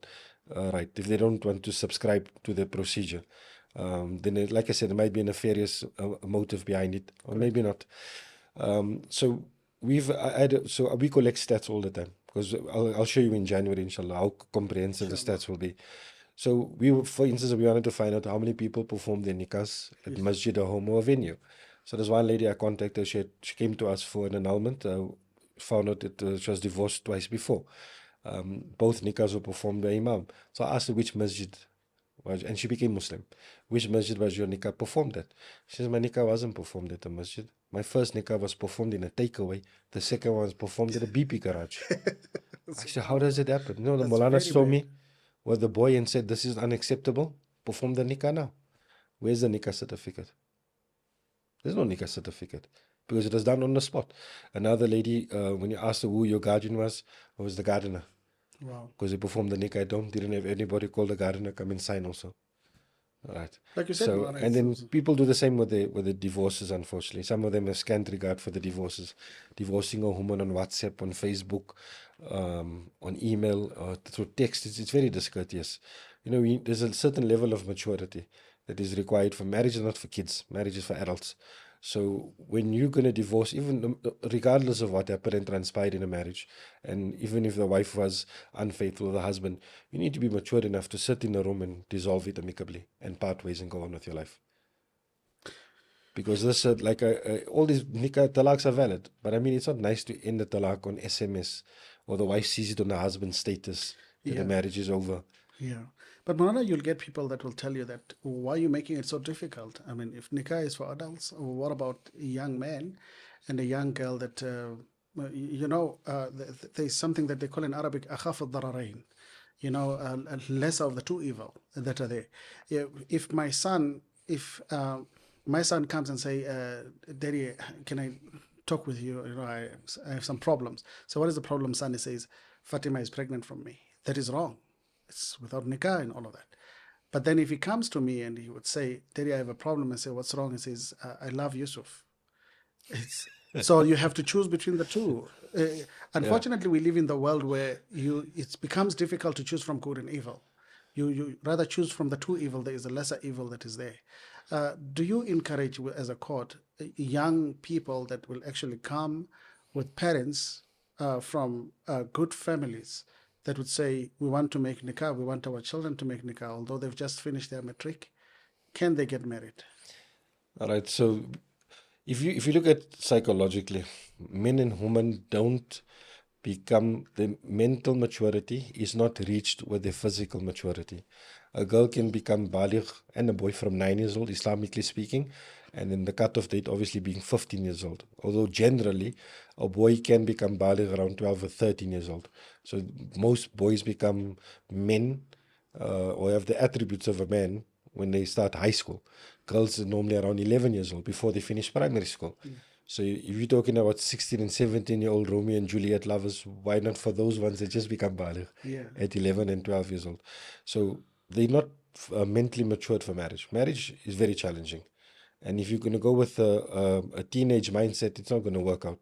right. If they don't want to subscribe to the procedure, then like I said, there might be a nefarious motive behind it, or maybe not. So we collect stats all the time, because I'll show you in January, inshallah, how comprehensive the stats will be. So for instance, we wanted to find out how many people perform their nikahs at masjid, or home, or venue. So there's one lady I contacted. She came to us for an annulment. Found out that she was divorced twice before. Both nikahs were performed by Imam. So I asked her which masjid was, and she became Muslim. Which masjid was your nikah performed at? She says, my nikah wasn't performed at the masjid. My first nikah was performed in a takeaway. The second one was performed at a BP garage. I said, how does it happen? No, the Molana told me was the boy and said, this is unacceptable. Perform the nikah now. Where's the nikah certificate? There's no nikah certificate, because it was done on the spot. Another lady, when you asked her who your guardian was, it was the gardener. Wow. Because he performed the nikah at home, didn't have anybody call the gardener come and sign also. All right. Like you said, So, Moana, and then it's- people do the same with the divorces, unfortunately. Some of them have scant regard for the divorces. Divorcing a woman on WhatsApp, on Facebook, on email, or through text, it's very discourteous. You know, there's a certain level of maturity that is required for marriage, not for kids. Marriage is for adults. So when you're going to divorce, even regardless of what happened and transpired in a marriage, and even if the wife was unfaithful, the husband, you need to be mature enough to sit in a room and dissolve it amicably and part ways and go on with your life. Because this, all these nikah talaqs are valid, but I mean, it's not nice to end the talaq on SMS, or the wife sees it on the husband's status that the marriage is over. Yeah. But Moana, you'll get people that will tell you that, why are you making it so difficult? I mean, if nikah is for adults, what about a young man and a young girl that, there's something that they call in Arabic, akhaf al-dararain, lesser of the two evil that are there. If my son comes and say, Daddy, can I talk with you? I have some problems. So what is the problem, son? He says, Fatima is pregnant from me. That is wrong. It's without nikah and all of that. But then if he comes to me and he would say, Daddy, I have a problem, I say, what's wrong? He says, I love Yusuf. So you have to choose between the two. Unfortunately, we live in the world where it becomes difficult to choose from good and evil. You rather choose from the two evil. There is a lesser evil that is there. Do you encourage, as a court, young people that will actually come with parents from good families that would say, we want to make nikah, we want our children to make nikah, although they've just finished their matric? Can they get married? All right. So if you look at psychologically, men and women don't become, the mental maturity is not reached with their physical maturity. A girl can become baligh, and a boy from 9 years old, Islamically speaking, and then the cutoff date obviously being 15 years old. Although generally, a boy can become baligh around 12 or 13 years old. So most boys become men or have the attributes of a man when they start high school. Girls are normally around 11 years old before they finish primary school. So if you're talking about 16 and 17-year-old Romeo and Juliet lovers, why not for those ones that just become baligh at 11 and 12 years old? So they're not mentally matured for marriage. Marriage is very challenging. And if you're going to go with a teenage mindset, it's not going to work out.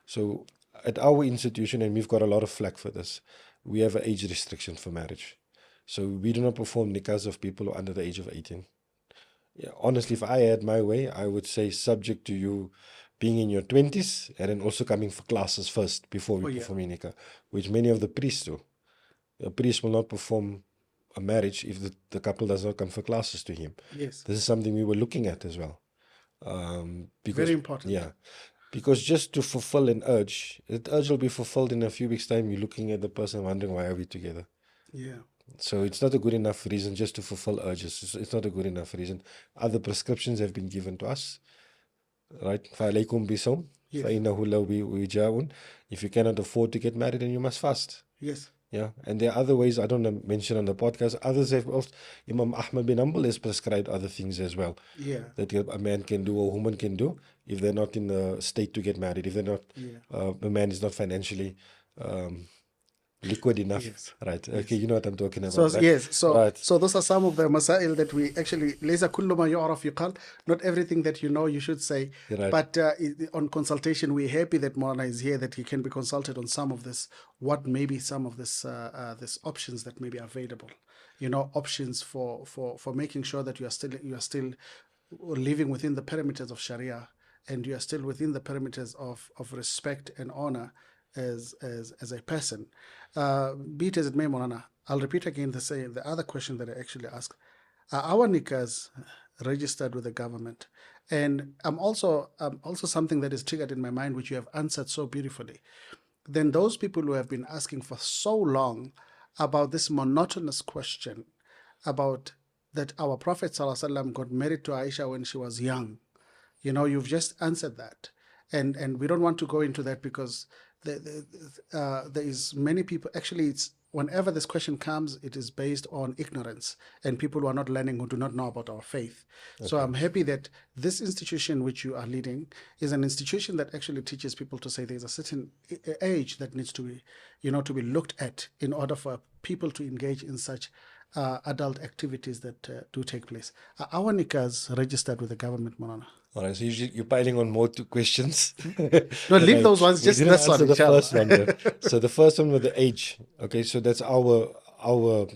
So at our institution, and we've got a lot of flack for this, we have an age restriction for marriage. So we do not perform nikahs of people who are under the age of 18. Yeah, honestly, if I had my way, I would say subject to you being in your 20s and then also coming for classes first before we perform nikah, which many of the priests do. A priest will not perform a marriage if the couple does not come for classes to him. Yes. This is something we were looking at as well. Because, very important. Yeah. Because just to fulfill an urge, that urge will be fulfilled in a few weeks' time. You're looking at the person wondering, why are we together? Yeah. So it's not a good enough reason just to fulfill urges. It's not a good enough reason. Other prescriptions have been given to us. Right? فَعَلَيْكُمْ بِصَوْمٍ فَإِنَّهُ لَوْ وِجَاءٌ. If you cannot afford to get married, then you must fast. Yes. Yeah, and there are other ways I don't mention on the podcast. Others have also, Imam Ahmad bin Hanbal has prescribed other things as well. Yeah. That a man can do or a woman can do if they're not in the state to get married. If they're not, a man is not financially liquid enough. Yes. Right. Okay, you know what I'm talking So about, right? yes, Right. so those are some of the masail that we actually ليس كل ما يعرف يقال. Not everything that you know you should say. Right. But on consultation, we're happy that Maulana is here, that he can be consulted on some of this. What may be some of this options that may be available. You know, options for making sure that you are still living within the perimeters of Sharia, and you are still within the perimeters of respect and honor as a person. Be it as it may, Maulana, I'll repeat again the other question that I actually asked. Are our nikas registered with the government? And I'm also something that is triggered in my mind, which you have answered so beautifully. Then those people who have been asking for so long about this monotonous question about that our Prophet ﷺ got married to Aisha when she was young. You know, you've just answered that. And we don't want to go into that because there is many people, actually it's whenever this question comes, it is based on ignorance and people who are not learning, who do not know about our faith. So I'm happy that this institution which you are leading is an institution that actually teaches people to say there's a certain age that needs to be, to be looked at in order for people to engage in such adult activities that do take place. Are our nikas registered with the government, Maulana? All right, so you're piling on more two questions. No, leave those ones, We just didn't this answer one, the inshallah. first one though. So the first one was the age. Okay, so that's our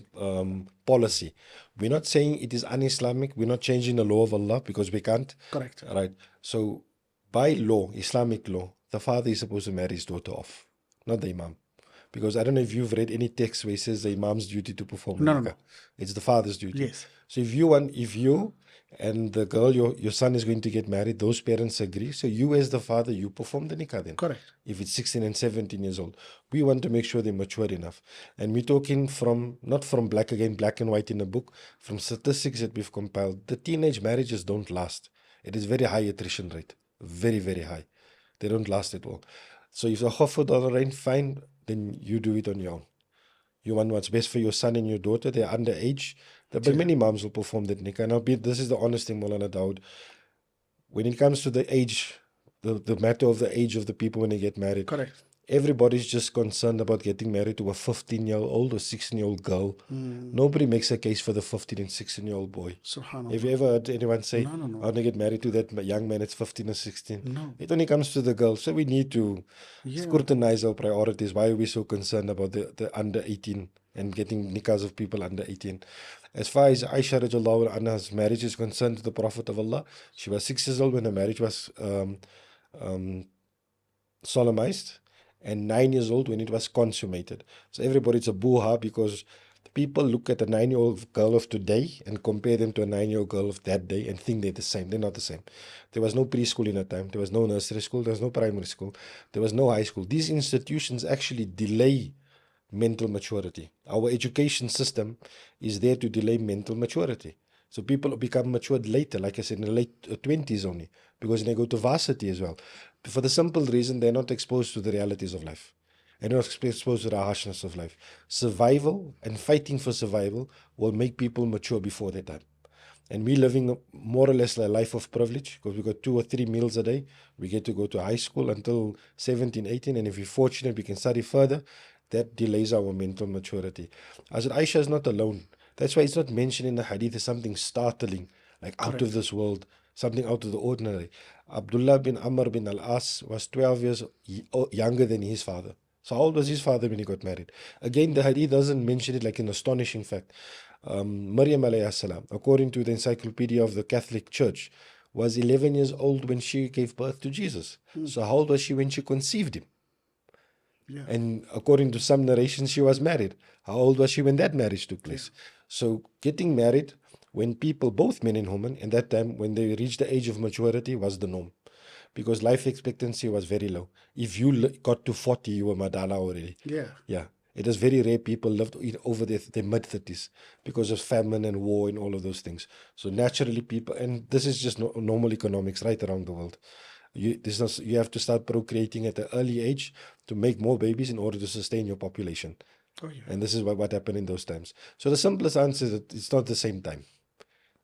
policy. We're not saying it is un-Islamic. We're not changing the law of Allah because we can't. Correct. All right. So by law, Islamic law, the father is supposed to marry his daughter off, not the Imam. Because I don't know if you've read any text where it says the Imam's duty to perform No, the no. nikah. It's the father's duty. Yes. So if you and the girl, your son is going to get married, those parents agree. So you as the father, you perform the nikah then. Correct. If it's 16 and 17 years old. We want to make sure they're mature enough. And we're talking not from black and white in a book, from statistics that we've compiled. The teenage marriages don't last. It is very high attrition rate. Very, very high. They don't last at all. So if the khafud or rain, fine, then you do it on your own. You want what's best for your son and your daughter. They're underage. But many moms will perform that nikah. Now, this is the honest thing, Maulana Dawood. When it comes to the age, the matter of the age of the people when they get married, Correct. everybody's just concerned about getting married to a 15-year-old or 16-year-old girl. Nobody makes a case for the 15 and 16-year-old boy. Subhanallah. Have you ever heard anyone say, No. I want to get married to that young man that's 15 or 16? No. It only comes to the girl. So we need to scrutinize our priorities. Why are we so concerned about the under 18 and getting nikahs of people under 18? As far as Aisha radiallahu anha's marriage is concerned to the Prophet of Allah, she was 6 years old when her marriage was solemnized, and 9 years old when it was consummated. So everybody, it's a boo-ha because people look at a 9-year-old girl of today and compare them to a 9-year-old girl of that day and think they're the same. They're not the same. There was no preschool in that time. There was no nursery school. There was no primary school. There was no high school. These institutions actually delay mental maturity. Our education system is there to delay mental maturity. So people become matured later, like I said, in the late 20s only, because they go to varsity as well. For the simple reason they're not exposed to the realities of life. And not exposed to the harshness of life. Survival and fighting for survival will make people mature before their time. And we're living more or less a life of privilege because we got 2 or 3 meals a day. We get to go to high school until 17, 18. And if we're fortunate, we can study further. That delays our mental maturity. I said, Aisha is not alone. That's why it's not mentioned in the hadith as something startling, like out of this world, something out of the ordinary. Abdullah bin Amr bin al-As was 12 years younger than his father. So how old was his father when he got married? Again, the hadith doesn't mention it like an astonishing fact. Maryam alayhi salam, according to the encyclopedia of the Catholic Church, was 11 years old when she gave birth to Jesus. So how old was she when she conceived him? Yeah. And according to some narrations, she was married. How old was she when that marriage took place? So getting married when people, both men and women, in that time when they reached the age of maturity was the norm. Because life expectancy was very low. If you got to 40, you were madala already. Yeah. It is very rare people lived over their mid-30s because of famine and war and all of those things. So naturally people, and this is just normal economics right around the world. You have to start procreating at an early age to make more babies in order to sustain your population. And this is what happened in those times. So the simplest answer is that it's not the same time.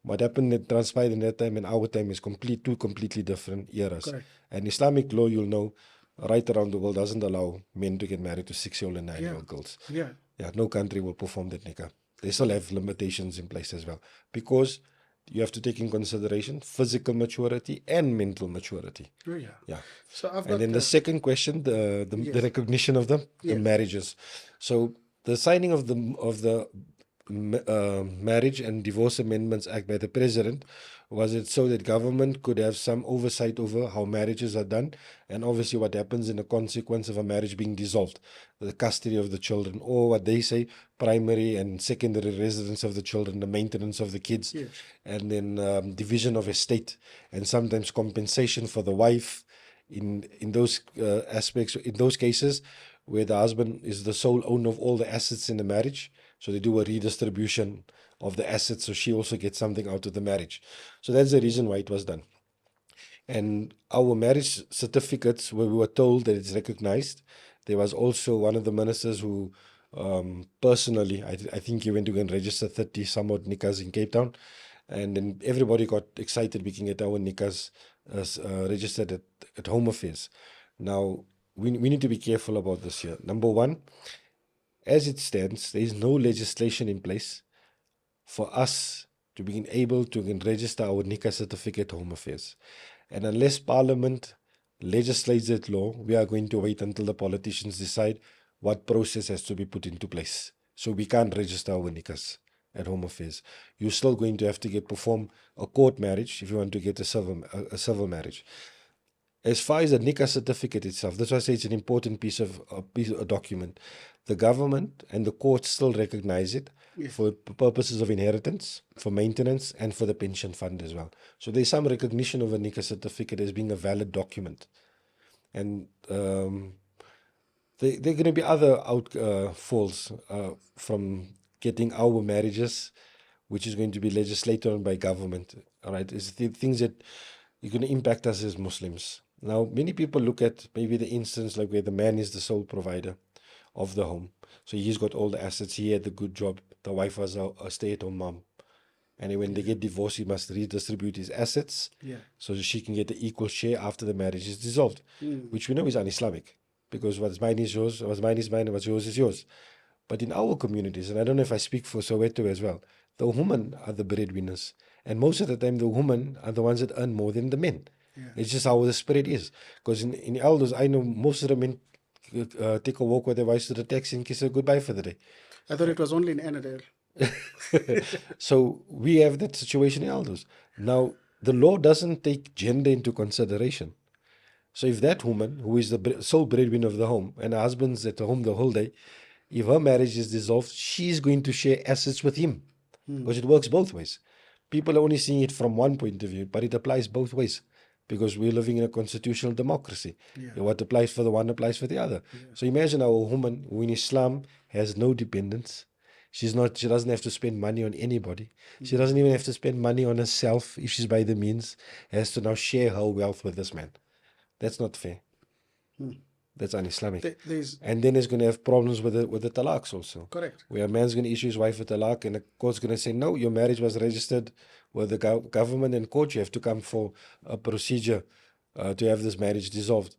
What happened that transpired in that time and our time is two completely different eras. Correct. And Islamic law, you'll know, right around the world doesn't allow men to get married to 6-year-old and 9-year-old girls. Yeah. Yeah, no country will perform that nikah. They still have limitations in place as well, because you have to take in consideration physical maturity and mental maturity. Oh, yeah. Yeah. So I've And got then the second question, the Yes. recognition of the Yes. marriages. So the signing of the Marriage and Divorce Amendments Act by the President, was it so that government could have some oversight over how marriages are done, and obviously what happens in the consequence of a marriage being dissolved, the custody of the children, or what they say, primary and secondary residence of the children, the maintenance of the kids, Yes. and then division of estate, and sometimes compensation for the wife in those aspects, in those cases where the husband is the sole owner of all the assets in the marriage. So they do a redistribution of the assets, so she also gets something out of the marriage. So that's the reason why it was done. And our marriage certificates, where we were told that it's recognized, there was also one of the ministers who personally, I think he went to go and register 30 some odd nikahs in Cape Town. And then everybody got excited we can get our nikahs registered at Home Affairs. Now, we need to be careful about this here. Number one, as it stands, there is no legislation in place for us to be able to register our nikah certificate Home Affairs. And unless Parliament legislates that law, we are going to wait until the politicians decide what process has to be put into place. So we can't register our nikahs at Home Affairs. You're still going to have to perform a court marriage if you want to get a civil marriage. As far as the nikah certificate itself, that's why I say it's an important piece of a document. The government and the courts still recognize it for purposes of inheritance, for maintenance, and for the pension fund as well. So there's some recognition of a nikah certificate as being a valid document. And there are going to be other outfalls from getting our marriages, which is going to be legislated on by government. All right, it's the things that are going to impact us as Muslims. Now, many people look at maybe the instance like where the man is the sole provider of the home. So he's got all the assets, he had the good job, the wife was a stay-at-home mom. And then when they get divorced, he must redistribute his assets so she can get the equal share after the marriage is dissolved, which we know is un-Islamic, because what's mine is yours, what's mine is mine, and what's yours is yours. But in our communities, and I don't know if I speak for Soweto as well, the women are the breadwinners. And most of the time, the women are the ones that earn more than the men. It's just how the spread is. Because in elders, I know most of the men take a walk with their wives to the taxi and kiss her goodbye for the day. I thought it was only in Annandale. So we have that situation in elders. Now, the law doesn't take gender into consideration. So if that woman, who is the sole breadwinner of the home, and her husband's at home the whole day, if her marriage is dissolved, she's going to share assets with him. Because it works both ways. People are only seeing it from one point of view, but it applies both ways. Because we're living in a constitutional democracy. What applies for the one applies for the other. So imagine a woman who in Islam has no dependence. She doesn't have to spend money on anybody. She doesn't even have to spend money on herself if she's by the means, has to now share her wealth with this man. That's not fair. That's un-Islamic. And then it's going to have problems with the talaqs also. Correct. Where a man's going to issue his wife a talaq and the court's going to say, no, your marriage was registered with the government and court. You have to come for a procedure to have this marriage dissolved,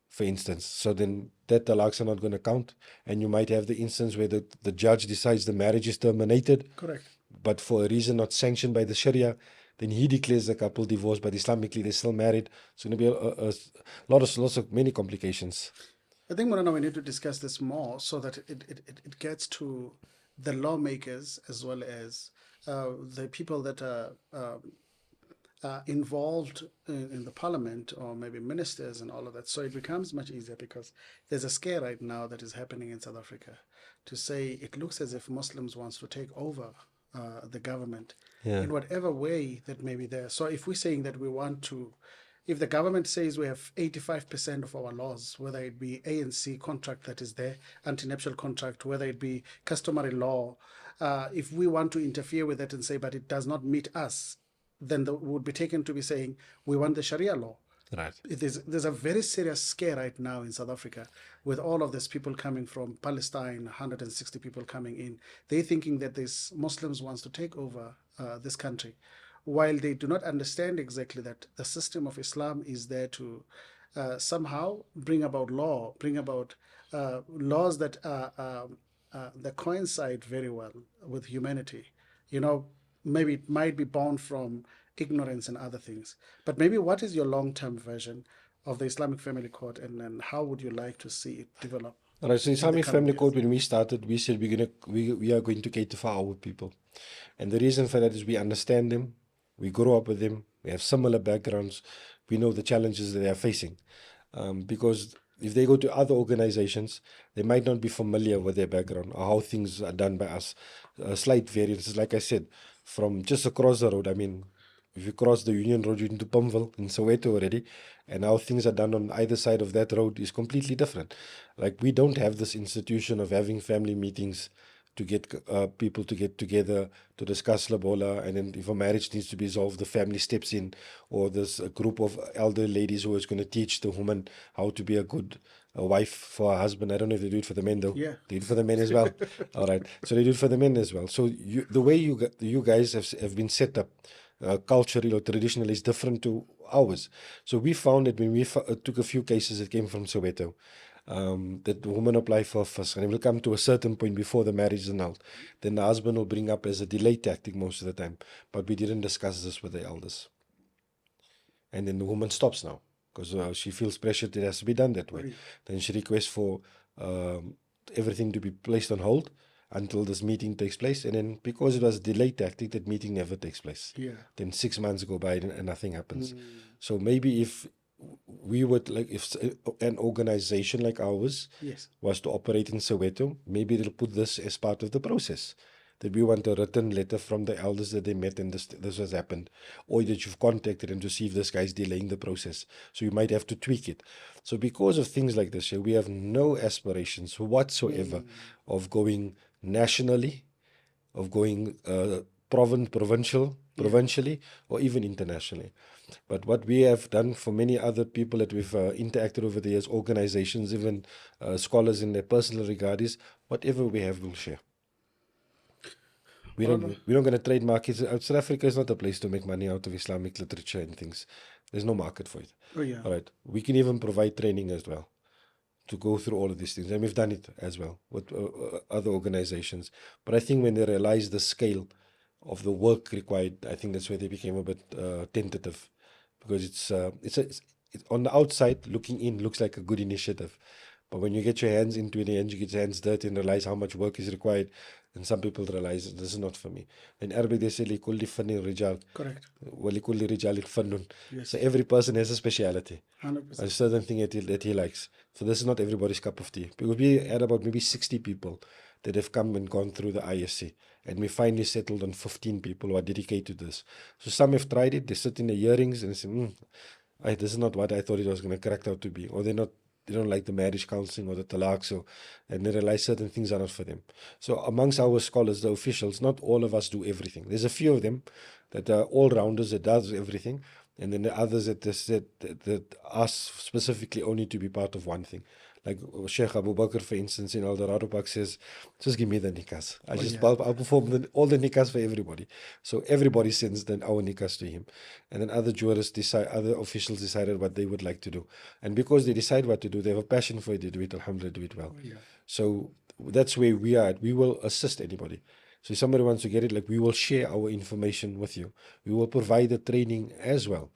for instance. So then that talaqs are not going to count. And you might have the instance where the judge decides the marriage is terminated. Correct. But for a reason not sanctioned by the Sharia, then he declares the couple divorced, but Islamically they're still married. It's going to be many complications. I think, Morana, we need to discuss this more so that it gets to the lawmakers as well as the people that are involved in the parliament, or maybe ministers and all of that. So it becomes much easier, because there's a scare right now that is happening in South Africa to say it looks as if Muslims wants to take over the government in whatever way that may be there. So if we're saying that we want to, if the government says we have 85% of our laws, whether it be ANC contract that is there, anti-nuptial contract, whether it be customary law, if we want to interfere with that and say, but it does not meet us, then we would be taken to be saying we want the Sharia law. Right. There's a very serious scare right now in South Africa with all of these people coming from Palestine, 160 people coming in. They're thinking that these Muslims wants to take over this country, while they do not understand exactly that the system of Islam is there to somehow bring about laws that coincide very well with humanity. You know, maybe it might be born from ignorance and other things. But maybe what is your long-term version of the Islamic Family Court, and then how would you like to see it develop All right, so in the Islamic coming Family years? Court, when we started, we said we are going to cater for our people. And the reason for that is we understand them, we grow up with them, we have similar backgrounds, we know the challenges that they are facing. Because if they go to other organizations, they might not be familiar with their background or how things are done by us. Slight variances, like I said, from just across the road. I mean, if you cross the Union Road, you're into Pumville in Soweto already, and how things are done on either side of that road is completely different. Like, we don't have this institution of having family meetings to get people to get together to discuss lobola, and then if a marriage needs to be resolved, the family steps in, or there's a group of elder ladies who is going to teach the woman how to be a good wife for her husband. I don't know if they do it for the men though. Yeah. They do it for the men as well. All right, so they do it for the men as well. So the way you guys have been set up culturally or traditionally is different to ours. So we found that when we took a few cases that came from Soweto, that the woman apply for first, and it will come to a certain point before the marriage is annulled. Then the husband will bring up as a delay tactic most of the time. But we didn't discuss this with the elders. And then the woman stops now because she feels pressured it has to be done that way. Then she requests for everything to be placed on hold until this meeting takes place. And then because it was a delay tactic, that meeting never takes place. Yeah. Then 6 months go by and nothing happens. So maybe if we would, like, if an organization like ours Yes. was to operate in Soweto, maybe it'll put this as part of the process. That we want a written letter from the elders that they met and this has happened, or that you've contacted them to see if this guy's delaying the process. So you might have to tweak it. So because of things like this, we have no aspirations whatsoever of going nationally, of going provincially, or even internationally. But what we have done for many other people that we've interacted over the years, organizations, even scholars in their personal regard, is whatever we have, we'll share. We're not going to trademark it. South Africa is not a place to make money out of Islamic literature and things. There's no market for it. Oh, yeah. All right. We can even provide training as well to go through all of these things. And we've done it as well with other organizations. But I think when they realized the scale of the work required, I think that's where they became a bit tentative, because it's on the outside looking in looks like a good initiative. But when you get your hands into it and you get your hands dirty and realize how much work is required, and some people realize this is not for me. In Arabic they say likulli fannin rijal. Correct. Walikulli rijalin fannun. Yes. So every person has a speciality, 100%. a certain thing that he likes. So this is not everybody's cup of tea. Because we had about maybe 60 people that have come and gone through the ISC. And we finally settled on 15 people who are dedicated to this. So some have tried it, they sit in the hearings and say, this is not what I thought it was going to crack out to be. Or they don't like the marriage counseling or the talaq, and they realize certain things are not for them. So amongst our scholars, the officials, not all of us do everything. There's a few of them that are all-rounders that does everything, and then the others that ask specifically only to be part of one thing. Like Sheikh Abu Bakr, for instance, in El Dorado Park says, just give me the nikas. I'll perform all the nikas for everybody. So everybody sends then our nikas to him. And then other jurists other officials decided what they would like to do. And because they decide what to do, they have a passion for it, they do it, alhamdulillah, do it well. So that's where we are at. We will assist anybody. So if somebody wants to get it, like, we will share our information with you. We will provide the training as well.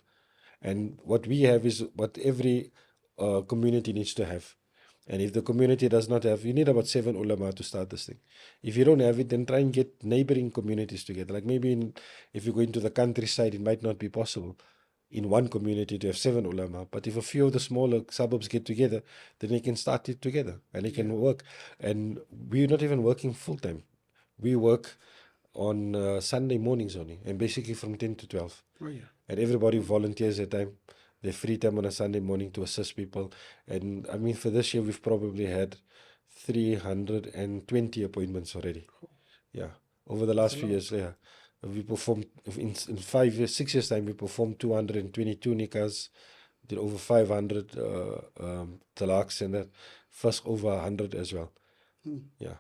And what we have is what every community needs to have. And if the community does not have, you need about 7 ulama to start this thing. If you don't have it, then try and get neighboring communities together. Like maybe if you go into the countryside, it might not be possible in one community to have 7 ulama. But if a few of the smaller suburbs get together, then they can start it together and they can work. And we're not even working full time. We work on Sunday mornings only, and basically from 10 to 12. And everybody volunteers their time, their free time on a Sunday morning to assist people. And I mean, for this year, we've probably had 320 appointments already. Yeah. Over the last few years, we performed, in 5 years, 6 years time, we performed 222 nikas, did over 500 talaqs, and that first over 100 as well. Yeah.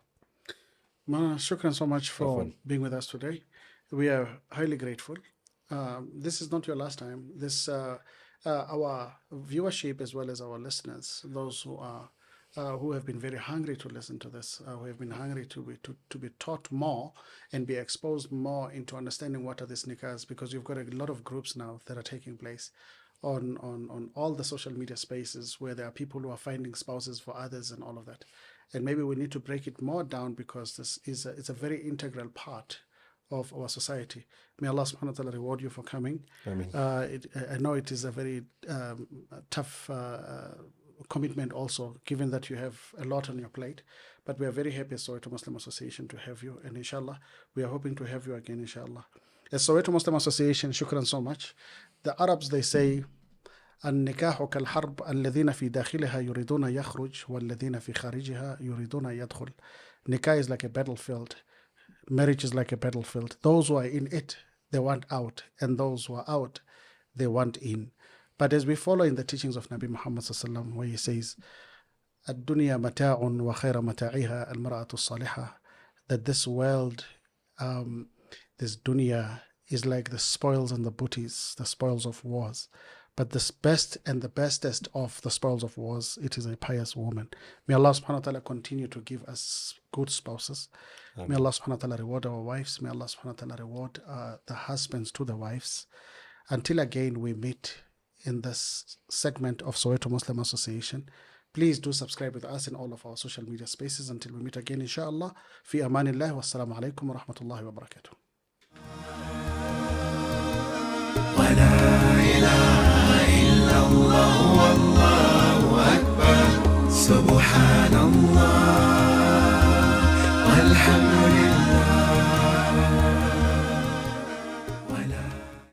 Mana, shukran so much for being with us today. We are highly grateful. This is not your last time. This our viewership as well as our listeners, those who are who have been very hungry to listen to this, who have been hungry to be taught more and be exposed more into understanding what are these nikahs, because you've got a lot of groups now that are taking place on all the social media spaces where there are people who are finding spouses for others and all of that. And maybe we need to break it more down, because this is it's a very integral part of our society. May Allah subhanahu wa ta'ala reward you for coming. Ameen. I know it is a very tough commitment also, given that you have a lot on your plate, but we are very happy as Soweto Muslim Association to have you, and inshallah we are hoping to have you again, inshallah. As Soweto Muslim Association, shukran so much. The Arabs, they say, النكاح كالحرب الذين في داخلها يريدون يخرج والذين في خارجها يريدون يدخل. Nikah is like a battlefield. Marriage is like a battlefield. Those who are in it, they want out, and those who are out, they want in. But as we follow in the teachings of Nabi Muhammad sallallahu alaihi wasallam, where he says, الدنيا متاع وخير متاعها المرأة الصالحة, that this world, this dunya, is like the spoils and the booties, the spoils of wars. But the best and the bestest of the spoils of wars, it is a pious woman. May Allah subhanahu wa ta'ala continue to give us good spouses. Amen. May Allah subhanahu wa ta'ala reward our wives. May Allah subhanahu wa ta'ala reward the husbands to the wives. Until again we meet in this segment of Soweto Muslim Association, please do subscribe with us in all of our social media spaces. Until we meet again, inshallah. Fi amanillah wa assalamu alaikum wa rahmatullahi wa barakatuh. سبحان الله والحمد لله